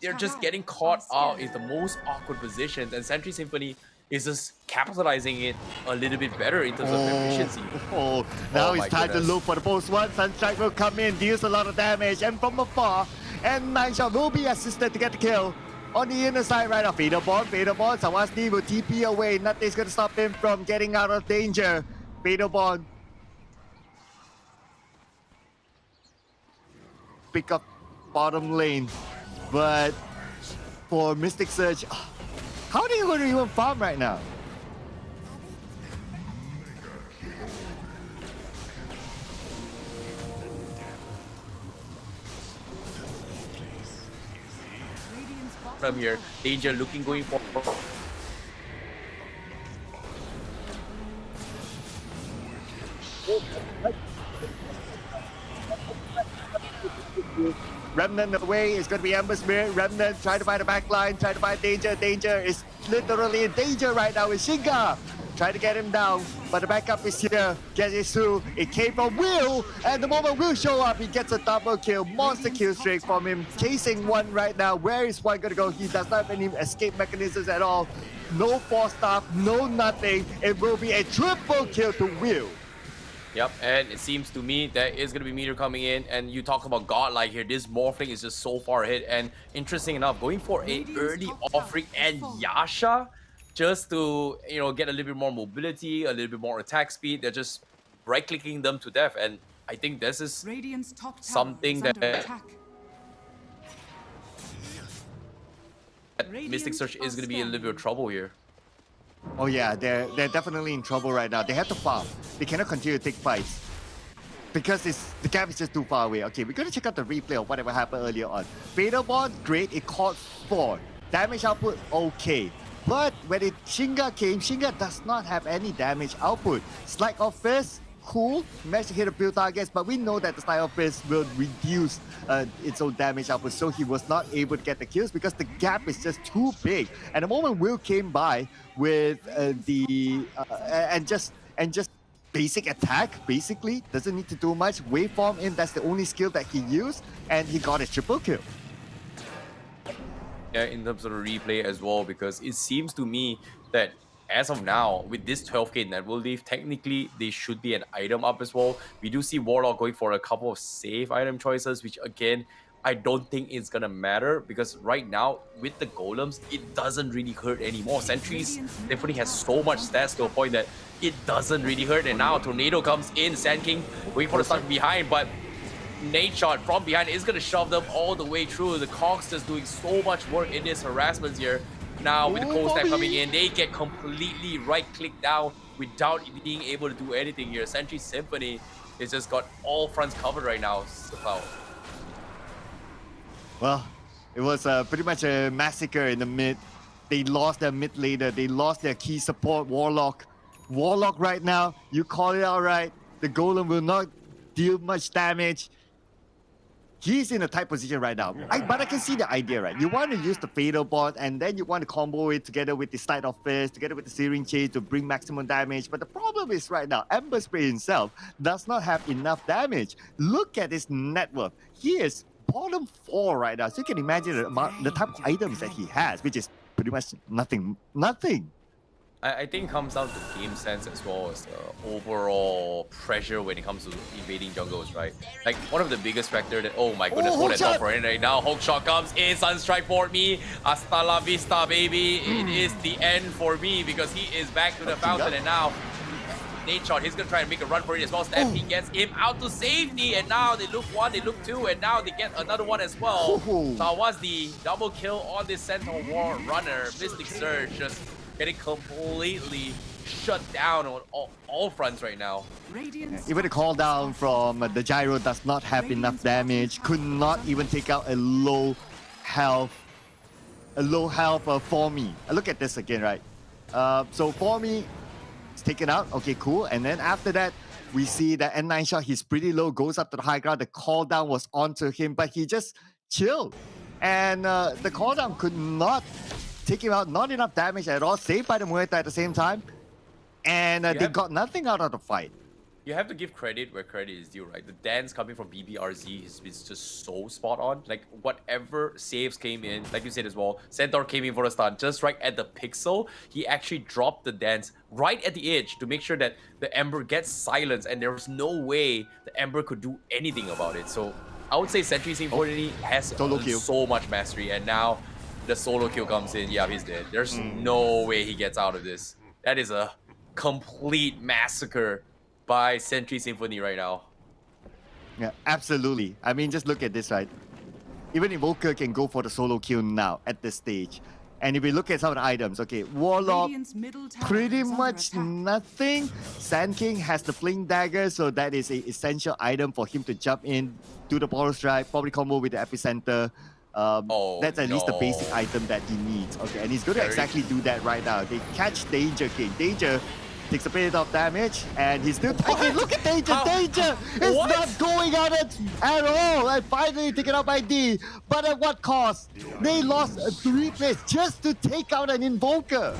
they're just getting caught out in the most awkward positions, and Century Symphony is just capitalizing it a little bit better in terms of efficiency. Now Oh it's my time goodness. to look for the post one. Sunstrike will come in, deals a lot of damage, and from afar, and Nightshot will be assisted to get the kill. On the inner side right of Faderbond, Sawasni will TP away. Nothing's gonna stop him from getting out of danger. Faderbond pick up bottom lane, but for Mystic Surge, how are they going to even farm right now? From here, Danger looking going for. Remnant away, it's going to be Ember Spirit. Remnant try to find a backline, try to find Danger. Danger is literally in danger right now with Shinga. Try to get him down, but the backup is here. Gets it through. It came from Will, and the moment Will show up, he gets a double kill. Monster kill streak from him. Chasing one right now. Where is one going to go? He does not have any escape mechanisms at all. No force staff, no nothing. It will be a triple kill to Will. Yep, and it seems to me that is going to be Meteor coming in, and you talk about Godlike here. This Morphling is just so far ahead, and interesting enough, going for a early offering and Yasha just to, you know, get a little bit more mobility, a little bit more attack speed. They're just right-clicking them to death. And I think this is Radiant's top tower something is under that attack. Mystic Surge is going to be in a little bit of trouble here. Oh yeah, they're definitely in trouble right now. They have to farm. They cannot continue to take fights because the gap is just too far away. Okay, we're gonna check out the replay of whatever happened earlier on. Fatal Bond, great. It caught 4. Damage output, okay. But when Shinga came, Shinga does not have any damage output. Slide of Fist, cool. Managed to hit a few targets, but we know that the Slide of Fist will reduce its own damage output, so he was not able to get the kills because the gap is just too big. And the moment Will came by with and just basic attack, basically doesn't need to do much. Waveform in, that's the only skill that he used, and he got a triple kill. Yeah, in terms of the replay as well, because it seems to me that as of now, with this 12k net will leave, technically they should be an item up as well. We do see Warlock going for a couple of safe item choices, which again, I don't think it's gonna matter because right now with the golems, it doesn't really hurt anymore. Sentries definitely has so much stats to a point that it doesn't really hurt. And now Tornado comes in, Sand King waiting for the stun behind, but Nade Shot from behind is gonna shove them all the way through. The Cogs just doing so much work in this harassment here. Now with the cold snap coming in, they get completely right-clicked down without being able to do anything here. Sentry Symphony has just got all fronts covered right now. Well, it was pretty much a massacre in the mid. They lost their mid laner. They lost their key support, Warlock. Warlock right now, you call it out right. The Golem will not deal much damage. He's in a tight position right now. But I can see the idea, right? You want to use the Fatal Bond, and then you want to combo it together with the Slide of Fist, together with the Searing Chain to bring maximum damage. But the problem is right now, Ember Spray himself does not have enough damage. Look at his net worth. He is bottom 4 right now. So you can imagine the type of items that he has, which is pretty much nothing. Nothing. I think it comes down to game sense as well as the overall pressure when it comes to invading jungles, right? Like one of the biggest factor that, oh my goodness, what that's for right now. Hook shot comes in, Sunstrike for me. Hasta la vista, baby. It is the end for me because he is back to the fountain and now Nade Shot, he's gonna try and make a run for it as well. Stampede gets him out to safety and now they look 1, they look 2, and now they get another one as well. So that was the double kill on this Sentinel War runner. Mystic Surge just getting completely shut down on all fronts right now. Even the call down from the Gyro does not have enough damage. Could not even take out a low health for me. Look at this again, right? So for me, it's taken out. Okay, cool. And then after that, we see that N9 shot. He's pretty low. Goes up to the high ground. The call down was onto him, but he just chilled. And the call down could not take him out, not enough damage at all, saved by the Muay Thai at the same time, and they got nothing out of the fight. You have to give credit where credit is due, right? The dance coming from BBRZ has been just so spot on. Like, whatever saves came in, like you said as well, Centaur came in for a stun, just right at the pixel. He actually dropped the dance right at the edge to make sure that the Ember gets silenced, and there was no way the Ember could do anything about it. So, I would say Sentry Symphony has so much mastery, and now the solo kill comes in. Yeah, he's dead. There's no way he gets out of this. That is a complete massacre by Sentry Symphony right now. Yeah, absolutely. I mean, just look at this, right? Even Invoker can go for the solo kill now at this stage. And if we look at some of the items, okay, Warlock, pretty much nothing. Sand King has the Fling Dagger, so that is an essential item for him to jump in, do the Portal Strike, probably combo with the Epicenter. That's at least the basic item that he needs. Okay, and he's going to exactly do that right now. They catch Danger King. Danger takes a bit of damage, and he's still taking. Look at Danger! Danger is not going out at all. And finally taken out by D. But at what cost? They lost 3 plays just to take out an Invoker.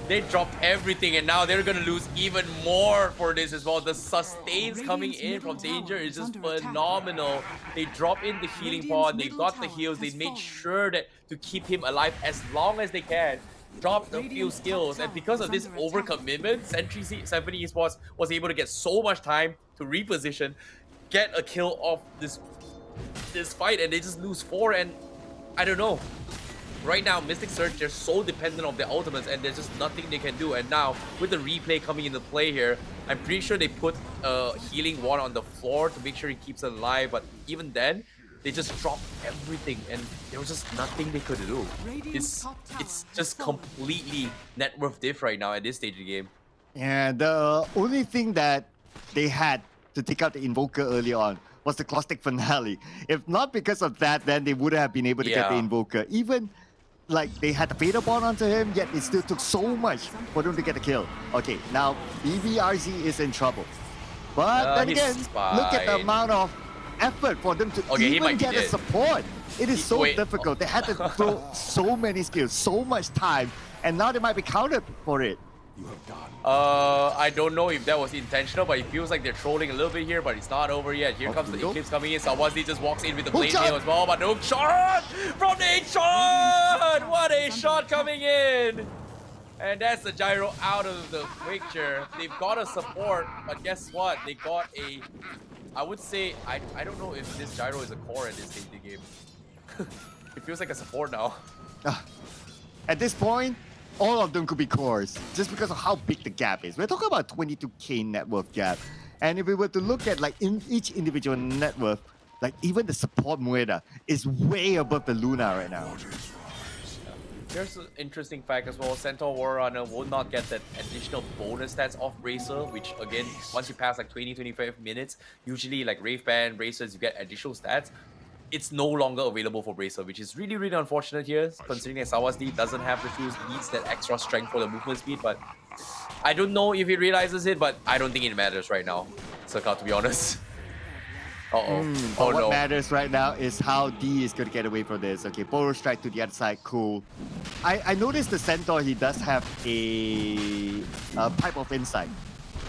They dropped everything, and now they're gonna lose even more for this as well. The sustains coming in from Danger is just phenomenal. They drop in the healing pod, they got the heals, they made sure that to keep him alive as long as they can. Dropped a few skills, and because of this overcommitment, Sentry Symphony Esports was able to get so much time to reposition, get a kill off this fight, and they just lose 4, and I don't know. Right now, Mystic Surge, they're so dependent on their ultimates, and there's just nothing they can do. And now, with the replay coming into play here, I'm pretty sure they put a healing wand on the floor to make sure he keeps alive, but even then, they just dropped everything and there was just nothing they could do. It's just completely net worth diff right now at this stage of the game. And the only thing that they had to take out the Invoker early on was the Caustic Finale. If not because of that, then they would have been able to get the Yeah. Invoker. Even like they had the Fatal Bond onto him, yet it still took so much for them to get the kill. Okay, now BBRZ is in trouble. But then he's again, look at the fine. amount of effort for them to Okay, he even might be get a dead. support. It is so Wait. difficult. They had to throw so many skills, so much time, and now they might be countered for it. I don't know if that was intentional, but it feels like they're trolling a little bit here, but it's not over yet. Here comes the nope. Eclipse coming in. Sawasdi just walks in with the Hook blade shot! nail as well, but no shot from Nate. What a shot coming in! And that's the gyro out of the picture. They've got a support, but guess what? They got a... I would say, I don't know if this gyro is a core at this stage of the game. It feels like a support now. At this point, all of them could be cores just because of how big the gap is. We're talking about 22k net worth gap. And if we were to look at like in each individual net worth, like even the support Mueda is way above the Luna right now. Here's an interesting fact as well. Centaur War Runner will not get that additional bonus stats off Bracer, which again, once you pass like 20-25 minutes, usually like Wraith Band, Bracers, you get additional stats. It's no longer available for Bracer, which is really, really unfortunate here, considering that Sawasdi doesn't have the tools, needs that extra strength for the movement speed, but I don't know if he realizes it, but I don't think it matters right now, Circa, to be honest. Uh-oh. But what no. matters right now is how D is going to get away from this. Okay, Poro Strike to the other side, cool. I noticed the Centaur, he does have a Pipe of Insight.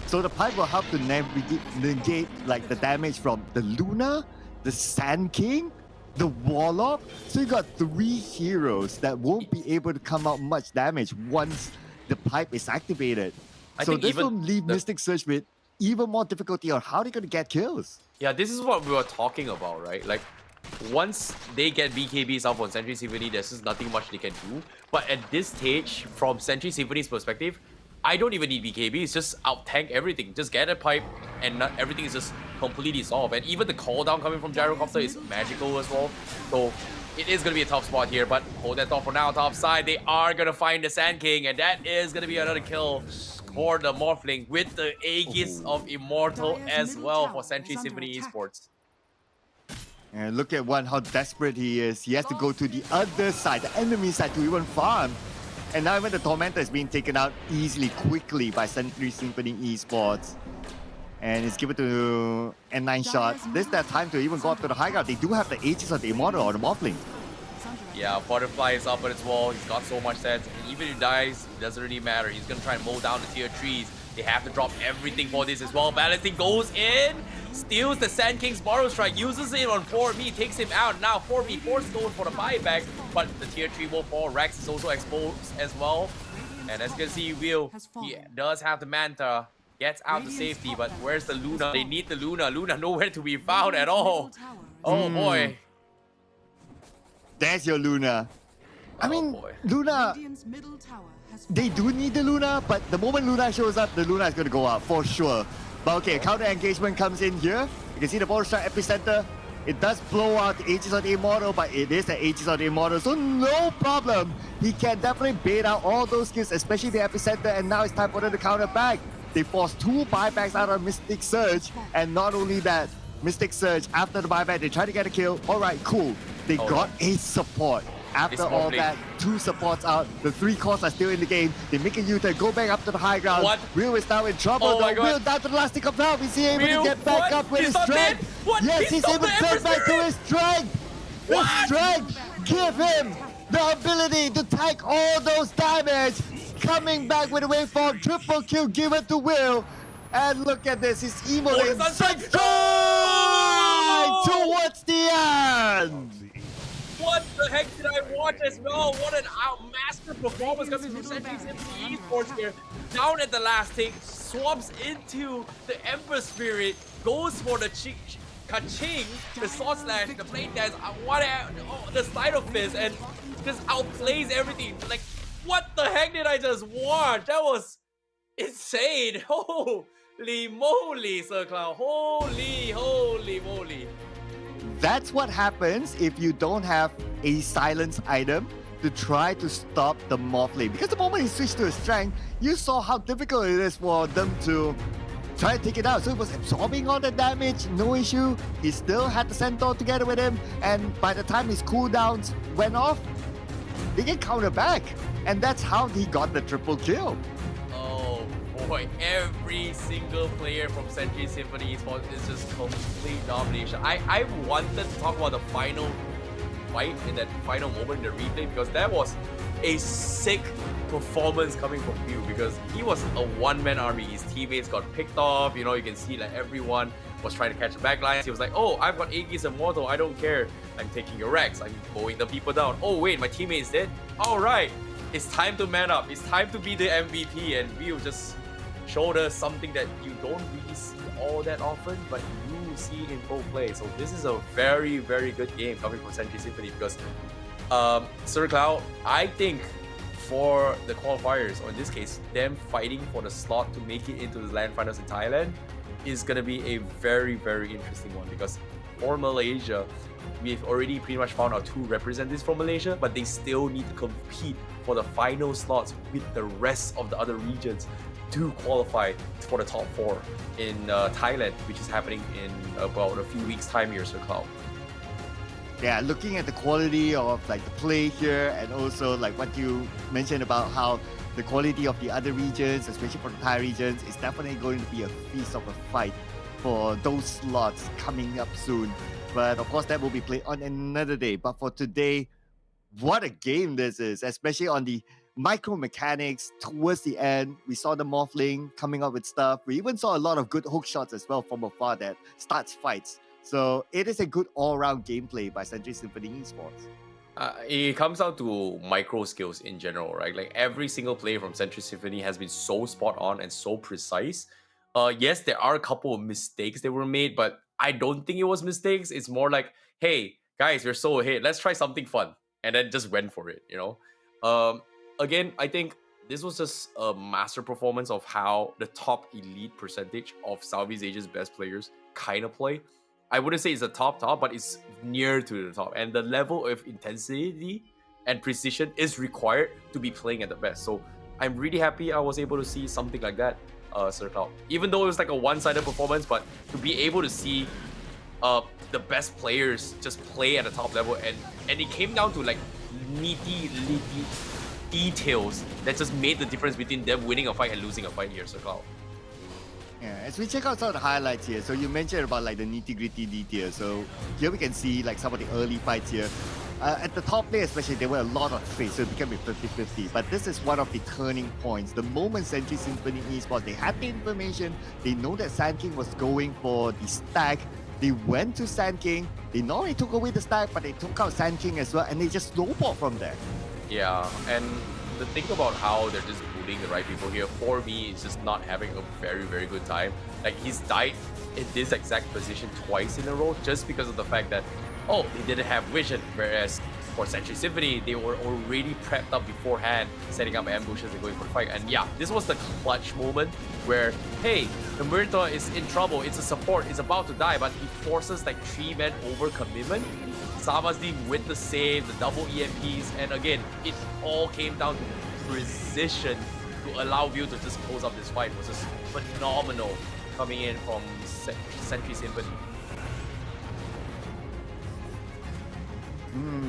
So the Pipe will help to negate like the damage from the Luna, the Sand King, the Warlock. So you got 3 heroes that won't be able to come out much damage once the Pipe is activated. I So think this even will leave the- Mystic Surge with even more difficulty on how they're going to get kills. Yeah, this is what we were talking about, right? Like, once they get BKBs out on Sentry Symphony, there's just nothing much they can do. But at this stage, from Sentry Symphony's perspective, I don't even need BKB. It's just out-tank everything. Just get a pipe, and everything is just completely solved. And even the cooldown coming from Gyrocopter is magical as well. So it is going to be a tough spot here, but hold that thought for now. Top side, they are going to find the Sand King, and that is going to be another kill for the Morphling with the Aegis of Immortal as well for Sentry Symphony Esports. And look at how desperate he is. He has to go to the other side, the enemy side, to even farm. And now even the Tormentor is being taken out easily, quickly by Sentry Symphony Esports. And it's given to N9 shots. This is their time to even go up to the high ground. They do have the Aegis of the Immortal or the Morphling. Yeah, Butterfly is up on his wall. He's got so much stats. And even if he dies, it doesn't really matter. He's going to try and mow down the tier 3s. They have to drop everything for this as well. Balancing goes in, steals the Sand King's Borrow Strike, uses it on 4B, takes him out. Now 4B force goes for the buyback, but the tier 3 will fall. Rex is also exposed as well. And as you can see, Will, he does have the Manta, gets out to safety, but where's the Luna? They need the Luna. Luna nowhere to be found at all. Oh boy. There's your Luna. I mean, boy. Luna, they do need the Luna, but the moment Luna shows up, the Luna is going to go up for sure. But okay, counter engagement comes in here. You can see the Borrow Strike epicenter. It does blow out the Aegis of the Immortal, but it is the Aegis of the Immortal, so no problem. He can definitely bait out all those kills, especially the epicenter, and now it's time for them to counter back. They forced 2 buybacks out of Mystic Surge, and not only that, Mystic Surge, after the buyback, they try to get a kill. All right, cool. They got a support. After all that, 2 supports out, the 3 cores are still in the game. They make a U-turn, go back up to the high ground. What? Will is now in trouble. Oh my though. God. Will down to the last stick of health. Is he able Will, to get back what? up with He's his not strength? dead? What? Yes, He's he's not able to dead, turn back to Mr. his strength. The What? strength. Give him the ability to tank all those damage. Coming back with a waveform. Triple kill given to Will. And look at this. He's emoting. the sunset. Towards the end. What the heck did I watch as well? What an master performance coming from Sentry Symphony Esports here. Down at the last tick, swaps into the Emperor Spirit, goes for the Kaching, the Sword Slash, the Blade Dance, the Side of Fist, and just outplays everything. Like, what the heck did I just watch? That was insane. Oh, moly, Sir Cloud. Holy moly. That's what happens if you don't have a silence item to try to stop the Morphle. Because the moment he switched to his strength, you saw how difficult it is for them to try to take it out. So it was absorbing all the damage, no issue. He still had the Centaur together with him, and by the time his cooldowns went off, they can counter back. And that's how he got the triple kill. Oh boy, every single player from Century Symphony Esports is just complete domination. I wanted to talk about the final fight in that final moment in the replay because that was a sick performance coming from Pew because he was a one-man army. His teammates got picked off, you know, you can see like everyone was trying to catch the backlines. He was like, oh, I've got Aegis Immortal, I don't care. I'm taking your Rex, I'm mowing the people down. Oh wait, my teammate is dead? Alright, it's time to man up. It's time to be the MVP, and Pew just showed us something that you don't really see all that often, but you see in pro play. So this is a very, very good game coming from Century Symphony because Sir Cloud, I think for the qualifiers, or in this case, them fighting for the slot to make it into the LAN finals in Thailand is going to be a very, very interesting one because for Malaysia, we've already pretty much found our two representatives from Malaysia, but they still need to compete for the final slots with the rest of the other regions to qualify for the top 4 in Thailand, which is happening in about a few weeks' time here, Sir Cloud. Yeah, looking at the quality of like the play here, and also like what you mentioned about how the quality of the other regions, especially for the Thai regions, is definitely going to be a feast of a fight for those slots coming up soon. But of course, that will be played on another day. But for today, what a game this is, especially on the micro mechanics towards the end. We saw the Morphling coming up with stuff. We even saw a lot of good hook shots as well from afar that starts fights. So it is a good all-round gameplay by Century Symphony Esports. It comes down to micro skills in general, right? Like every single player from Century Symphony has been so spot on and so precise. Yes, there are a couple of mistakes that were made, but I don't think it was mistakes. It's more like, hey, guys, we're so ahead. Let's try something fun. And then just went for it, you know? Again, I think this was just a master performance of how the top elite percentage of Southeast Asia's best players kind of play. I wouldn't say it's the top, but it's near to the top. And the level of intensity and precision is required to be playing at the best. So I'm really happy I was able to see something like that, Sir Cloud. Even though it was like a one-sided performance, but to be able to see the best players just play at the top level, and it came down to like nitty details that just made the difference between them winning a fight and losing a fight here, Sir Cloud. Yeah, as we check out some of the highlights here, so you mentioned about like the nitty-gritty details. So here we can see like some of the early fights here. At the top lane especially, there were a lot of trades, so it became a 50-50. But this is one of the turning points. The moment Century Symphony Esports, they had the information, they know that Sand King was going for the stack. They went to Sand King, they not only took away the stack, but they took out Sand King as well, and they just snowballed from there. Yeah, and the thing about how they're just bullying the right people here, for me, is just not having a very, very good time. Like, he's died in this exact position twice in a row just because of the fact that, oh, they didn't have vision, whereas for Century Symphony, they were already prepped up beforehand, setting up ambushes and going for the fight. And yeah, this was the clutch moment where, hey, the Murtaugh is in trouble, it's a support, it's about to die, but he forces like 3-man over commitment. Savasdi with the save, the double EMPs, and again, it all came down to precision to allow View to just close up this fight. It was just phenomenal coming in from Century Symphony.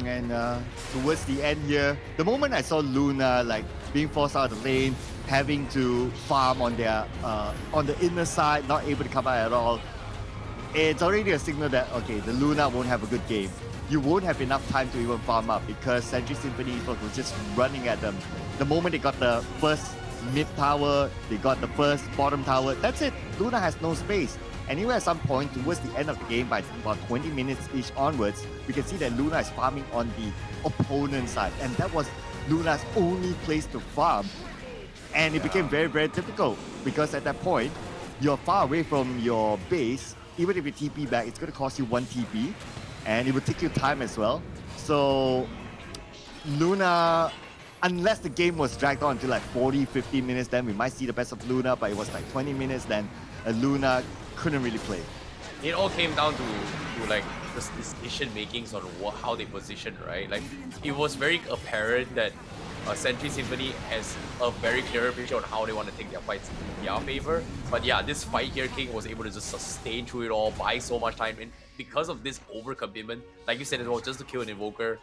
And towards the end here, the moment I saw Luna like being forced out of the lane, having to farm on their on the inner side, not able to come out at all, it's already a signal that okay, the Luna won't have a good game. You won't have enough time to even farm up because Century Symphony was just running at them. The moment they got the first mid tower, they got the first bottom tower, that's it. Luna has no space. Anyway, at some point towards the end of the game, by about 20 minutes-ish onwards, we can see that Luna is farming on the opponent side. And that was Luna's only place to farm. And it became very, very difficult because at that point, you're far away from your base. Even if you TP back, it's going to cost you 1 TP. And it will take you time as well. So Luna, unless the game was dragged on to like 40, 50 minutes, then we might see the best of Luna, but it was like 20 minutes, then Luna couldn't really play. It all came down to like the decision makings on how they position, right? Like it was very apparent that Century Symphony has a very clear picture on how they want to take their fights in their favor. But yeah, this fight here, King was able to just sustain through it all, buy so much time, and because of this overcommitment, like you said as well, just to kill an Invoker,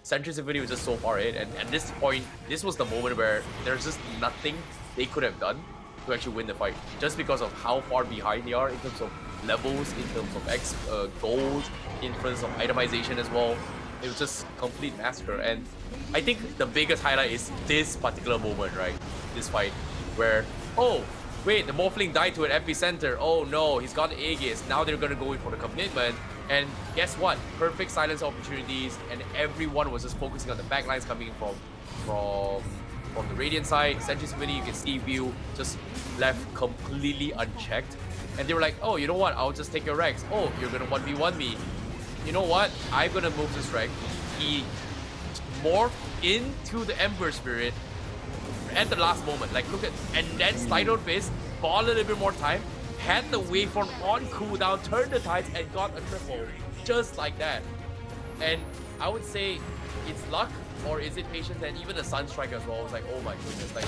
Century Symphony was just so far ahead. And at this point, this was the moment where there's just nothing they could have done to actually win the fight, just because of how far behind they are in terms of levels, in terms of goals, in terms of itemization as well. It was just complete massacre. And I think the biggest highlight is this particular moment, right? This fight where, oh, wait, the Morphling died to an epicenter. Oh no, he's got Aegis. Now they're gonna go in for the commitment. And guess what? Perfect silence opportunities, and everyone was just focusing on the backlines coming in from the Radiant side. Century Symphony, you can see View just left completely unchecked. And they were like, oh, you know what? I'll just take your Rex. Oh, you're gonna 1v1 me. You know what? I'm gonna move this Rex. He morphed into the Ember Spirit at the last moment. Like, look at, and then slide on Fist, bought a little bit more time, had the waveform on cooldown, turned the tides, and got a triple. Just like that. And I would say it's luck, or is it patience? And even the Sunstrike as well. I was like, oh my goodness. Like,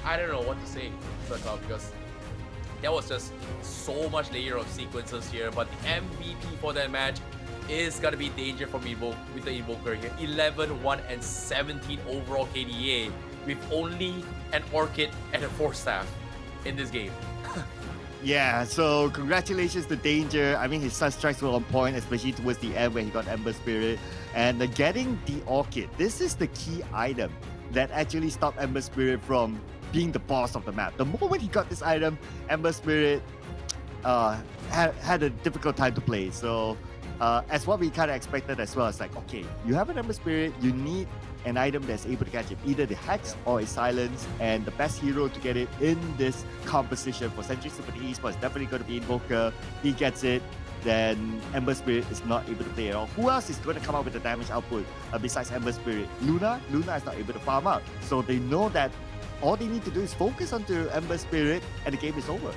I don't know what to say, because there was just so much layer of sequences here. But the MVP for that match is gonna be Danger from with the Invoker here. 11, 1, and 17 overall KDA with only an Orchid and a 4-staff in this game. Yeah, so congratulations to Danger. I mean, his Sunstrikes were on point, especially towards the end where he got Ember Spirit. And getting the Orchid, this is the key item that actually stopped Ember Spirit from being the boss of the map. The moment he got this item, Ember Spirit had a difficult time to play. So as what we kind of expected as well, it's like, okay, you have an Ember Spirit, you need an item that's able to catch it, either the Hex or a Silence, and the best hero to get it in this composition for Century Symphony Esports is definitely going to be Invoker. He gets it, then Ember Spirit is not able to play at all. Who else is going to come out with the damage output besides Ember Spirit? Luna is not able to farm out. So they know that all they need to do is focus onto Ember Spirit and the game is over.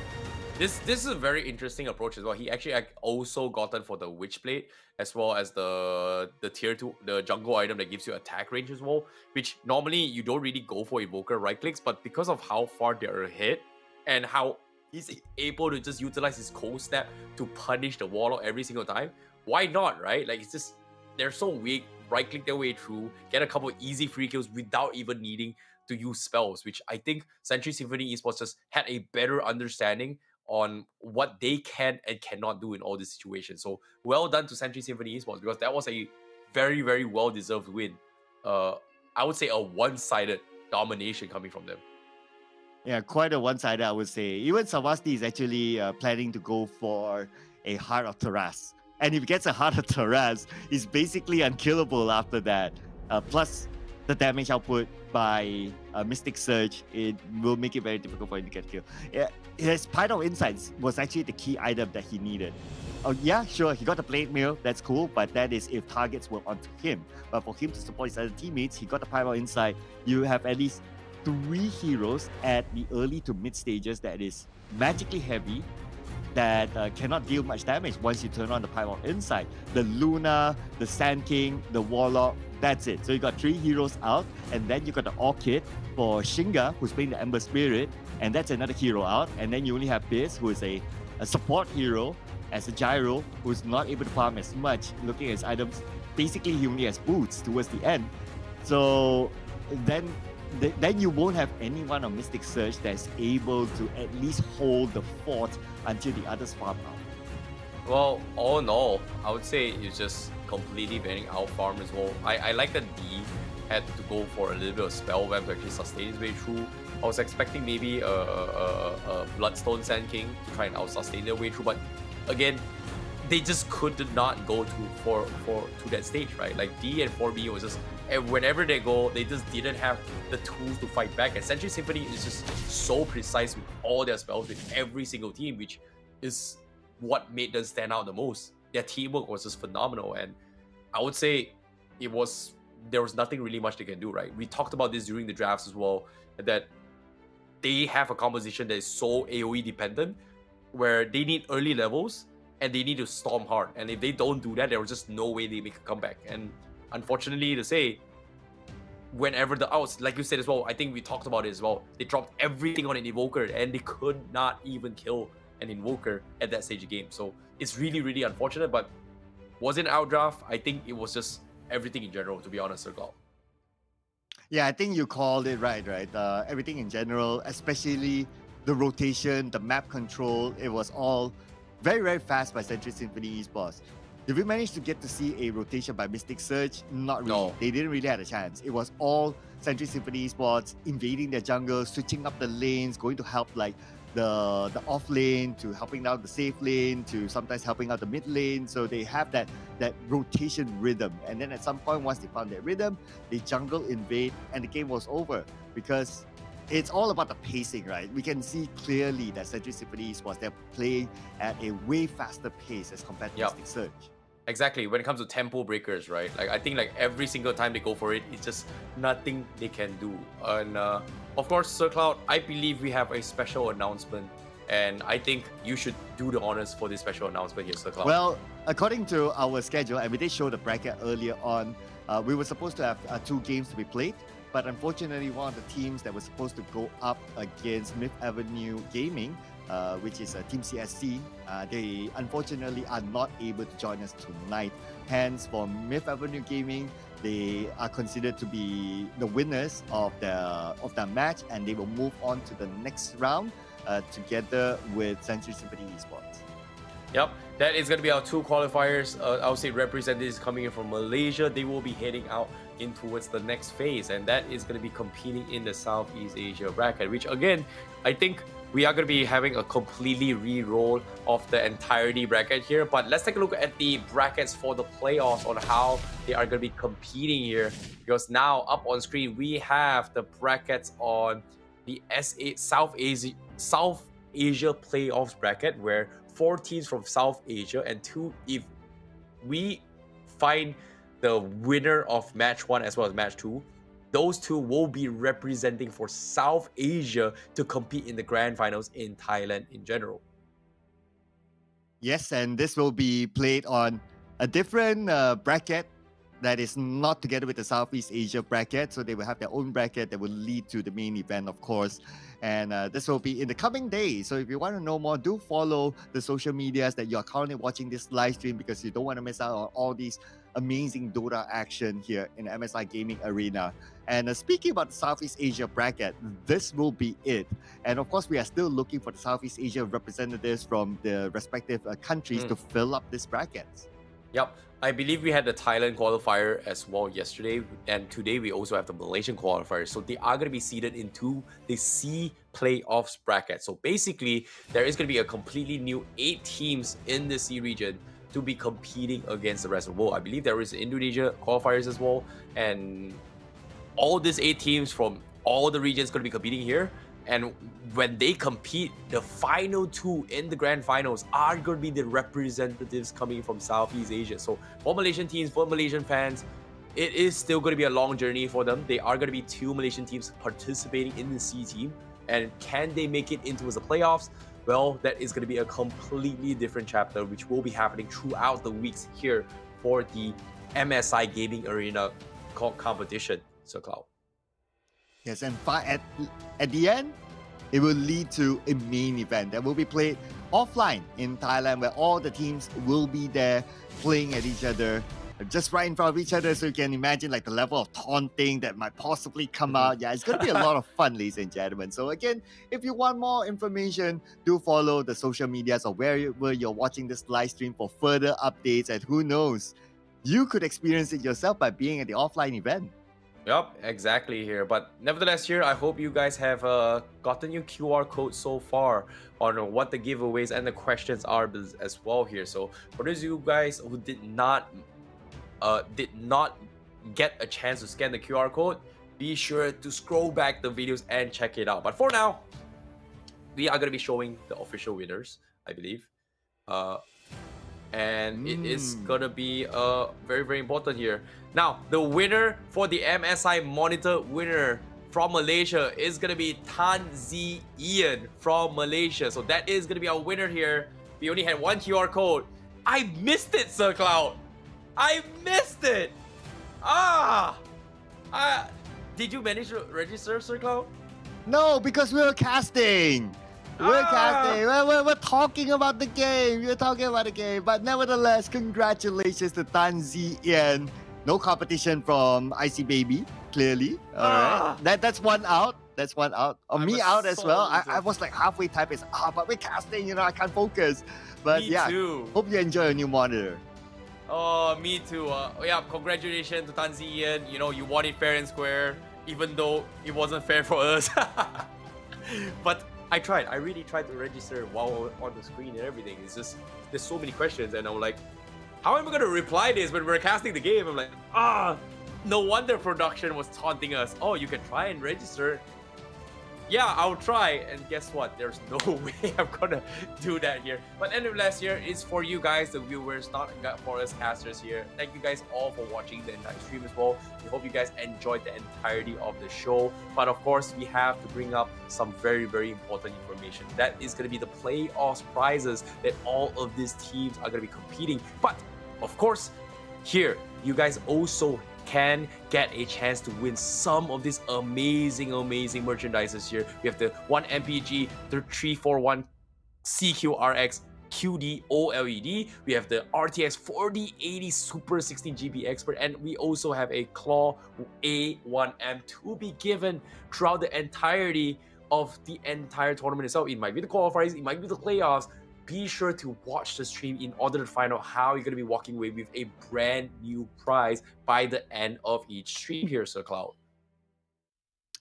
This is a very interesting approach as well. He actually also gotten for the Witchblade, as well as the tier 2, the jungle item that gives you attack range as well, which normally you don't really go for Invoker right clicks, but because of how far they're ahead and how he's able to just utilize his cold snap to punish the Warlock every single time, why not, right? Like, it's just, they're so weak, right click their way through, get a couple easy free kills without even needing to use spells, which I think Century Symphony Esports just had a better understanding on what they can and cannot do in all these situations. So well done to Century Symphony Esports, because that was a very, very well-deserved win. I would say a one-sided domination coming from them. Yeah, quite a one-sided, I would say. Even Savasti is actually planning to go for a Heart of Taras. And if he gets a Heart of Taras, he's basically unkillable after that. Plus, the damage output by Mystic Surge, it will make it very difficult for him to get killed. Yeah, his Pyro Insights was actually the key item that he needed. Oh yeah, sure, he got the Blade Mail, that's cool, but that is if targets were onto him. But for him to support his other teammates, he got the Pyro Insight. You have at least 3 heroes at the early to mid stages that is magically heavy, that cannot deal much damage once you turn on the Pyro Insight. The Luna, the Sand King, the Warlock, that's it. So you got 3 heroes out, and then you got the Orchid for Shinga, who's playing the Ember Spirit, and that's another hero out. And then you only have Biz, who is a support hero, as a Gyro, who's not able to farm as much. Looking at his items, basically he only has boots towards the end. So then you won't have anyone on Mystic Surge that's able to at least hold the fort until the others farm out. Well, all in all, I would say it's just completely banning out farm as well. I like that D had to go for a little bit of spell web to actually sustain his way through. I was expecting maybe a Bloodstone Sand King to try and out sustain their way through, but again, they just could not go to that stage, right? Like D and 4B was just, whenever they go, they just didn't have the tools to fight back. And Century Symphony is just so precise with all their spells with every single team, which is what made them stand out the most. Their teamwork was just phenomenal, and I would say there was nothing really much they can do, right? We talked about this during the drafts as well, that they have a composition that is so AoE dependent, where they need early levels and they need to storm hard. And if they don't do that, there was just no way they make a comeback. And unfortunately to say, whenever the outs, like you said as well, I think we talked about it as well, they dropped everything on an Invoker and they could not even kill an Invoker at that stage of the game. So it's really, really unfortunate, but was it an outdraft? I think it was just everything in general, to be honest, Sir Cloud. Yeah, I think you called it right? Everything in general, especially the rotation, the map control, it was all very, very fast by Century Symphony Esports. Did we manage to get to see a rotation by Mystic Surge? Not really. No. They didn't really have a chance. It was all Century Symphony Esports invading their jungle, switching up the lanes, going to help like the off lane, to helping out the safe lane, to sometimes helping out the mid lane. So they have that rotation rhythm. And then at some point, once they found that rhythm, they jungle invade and the game was over, because it's all about the pacing, right? We can see clearly that Century Symphony Esports, they're playing at a way faster pace as compared to Mystic Surge. Exactly. When it comes to tempo breakers, right? Like I think like every single time they go for it, it's just nothing they can do. And of course, Sir Cloud, I believe we have a special announcement, and I think you should do the honors for this special announcement here, Sir Cloud. Well, according to our schedule, and we did show the bracket earlier on, we were supposed to have 2 games to be played, but unfortunately, one of the teams that was supposed to go up against Myth Avenue Gaming, which is Team CSC, they unfortunately are not able to join us tonight. Hence, for Myth Avenue Gaming, they are considered to be the winners of the match, and they will move on to the next round together with Century Symphony Esports. Yep, that is going to be our 2 qualifiers. I would say representatives coming in from Malaysia. They will be heading out in towards the next phase, and that is going to be competing in the Southeast Asia bracket, which again, I think we are going to be having a completely re-roll of the entirety bracket here. But let's take a look at the brackets for the playoffs on how they are going to be competing here, because now up on screen we have the brackets on the South Asia playoffs bracket, where 4 teams from South Asia and 2, if we find the winner of match 1 as well as match 2, those 2 will be representing for South Asia to compete in the grand finals in Thailand in general. Yes, and this will be played on a different bracket that is not together with the Southeast Asia bracket. So they will have their own bracket that will lead to the main event, of course. And this will be in the coming days. So if you want to know more, do follow the social medias that you are currently watching this live stream, because you don't want to miss out on all these amazing Dota action here in the MSI Gaming Arena. And speaking about the Southeast Asia bracket, this will be it. And of course, we are still looking for the Southeast Asia representatives from the respective countries to fill up these brackets. Yep, I believe we had the Thailand qualifier as well yesterday, and today we also have the Malaysian qualifier. So they are going to be seeded into the C playoffs bracket. So basically, there is going to be a completely new 8 teams in the C region to be competing against the rest of the world. I believe there is Indonesia qualifiers as well, and all these 8 teams from all the regions going to be competing here. And when they compete, the final 2 in the grand finals are going to be the representatives coming from Southeast Asia. So for Malaysian teams, for Malaysian fans, it is still going to be a long journey for them. They are going to be 2 Malaysian teams participating in the C team. And can they make it into the playoffs? Well, that is going to be a completely different chapter, which will be happening throughout the weeks here for the MSI Gaming Arena competition, Sir Cloud. Yes, and at the end, it will lead to a main event that will be played offline in Thailand, where all the teams will be there playing at each other, just right in front of each other. So you can imagine like the level of taunting that might possibly come out. Yeah, it's going to be a lot of fun, ladies and gentlemen. So again, if you want more information, do follow the social medias or wherever you're watching this live stream for further updates. And who knows, you could experience it yourself by being at the offline event. Yep, exactly here. But nevertheless here, I hope you guys have gotten your QR code so far on what the giveaways and the questions are as well here. So for those of you guys who did not get a chance to scan the QR code, be sure to scroll back the videos and check it out. But for now, we are going to be showing the official winners, I believe. And it is going to be very, very important here. Now, the winner for the MSI Monitor winner from Malaysia is gonna be Tan Z Ian from Malaysia. So that is gonna be our winner here. We only had one QR code. I missed it, Sir Cloud. I missed it. Did you manage to register, Sir Cloud? No, because we were casting. We're talking about the game. We're talking about the game. But nevertheless, congratulations to Tan Zi Ian. No competition from IC Baby, clearly. All right. That's one out. That's one out. Me out as well. I was like halfway typing, but we're casting, I can't focus. But Me too. Hope you enjoy your new monitor. Oh, me too. Yeah, congratulations to Tan Zi Ian. You won it fair and square, even though it wasn't fair for us. But I tried. I really tried to register while on the screen and everything. It's just, there's so many questions, and I'm like, how am I going to reply this when we're casting the game? I'm like, no wonder production was taunting us. Oh, you can try and register. Yeah, I'll try. And guess what? There's no way I'm gonna do that here. But end of last year is for you guys, the viewers, not for us casters here. Thank you guys all for watching the entire stream as well. We hope you guys enjoyed the entirety of the show. But of course, we have to bring up some very, very important information. That is gonna be the playoffs prizes that all of these teams are gonna be competing. But of course, here, you guys also can get a chance to win some of these amazing merchandises here. We have the 1 MPG, the 341 CQRX QD OLED. We have the RTX 4080 Super 16GB Expert, and we also have a Claw A1M to be given throughout the entirety of the entire tournament itself. It might be the qualifiers, it might be the playoffs. Be sure to watch the stream in order to find out how you're going to be walking away with a brand new prize by the end of each stream here, Sir Cloud.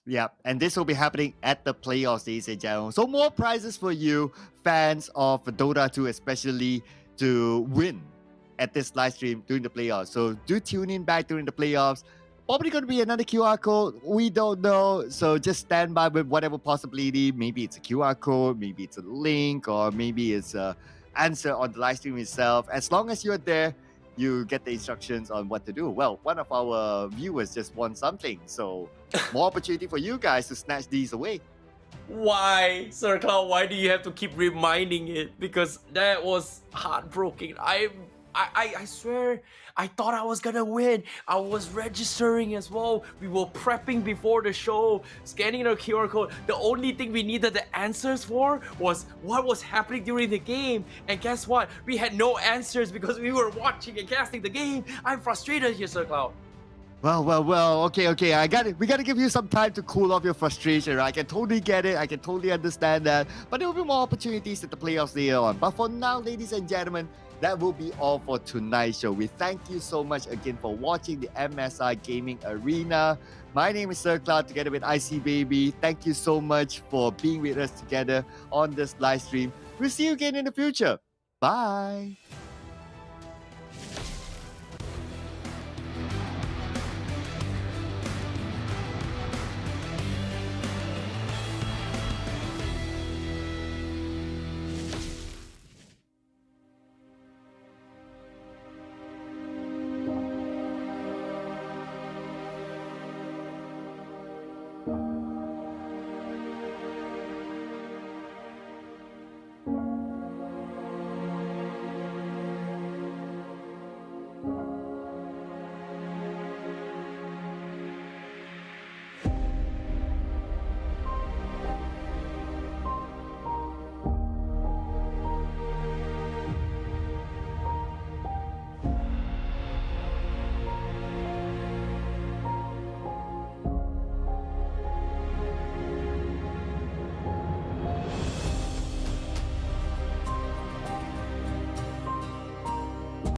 Yeah, and this will be happening at the playoffs, ladies and gentlemen. So more prizes for you, fans of Dota 2 especially, to win at this live stream during the playoffs. So do tune in back during the playoffs. Probably going to be another QR code. We don't know. So just stand by with whatever possibility. Maybe it's a QR code, maybe it's a link, or maybe it's an answer on the live stream itself. As long as you're there, you get the instructions on what to do. Well, one of our viewers just won something. So more opportunity for you guys to snatch these away. Why, Sir Cloud? Why do you have to keep reminding it? Because that was heartbreaking. I swear, I thought I was gonna win. I was registering as well. We were prepping before the show, scanning the QR code. The only thing we needed the answers for was what was happening during the game. And guess what? We had no answers because we were watching and casting the game. I'm frustrated here, Sir Cloud. Well. Okay. I got it. We gotta give you some time to cool off your frustration, right? I can totally get it. I can totally understand that. But there will be more opportunities at the playoffs later on. But for now, ladies and gentlemen, that will be all for tonight's show. We thank you so much again for watching the MSI Gaming Arena. My name is Sir Cloud together with IC Baby. Thank you so much for being with us together on this live stream. We'll see you again in the future. Bye.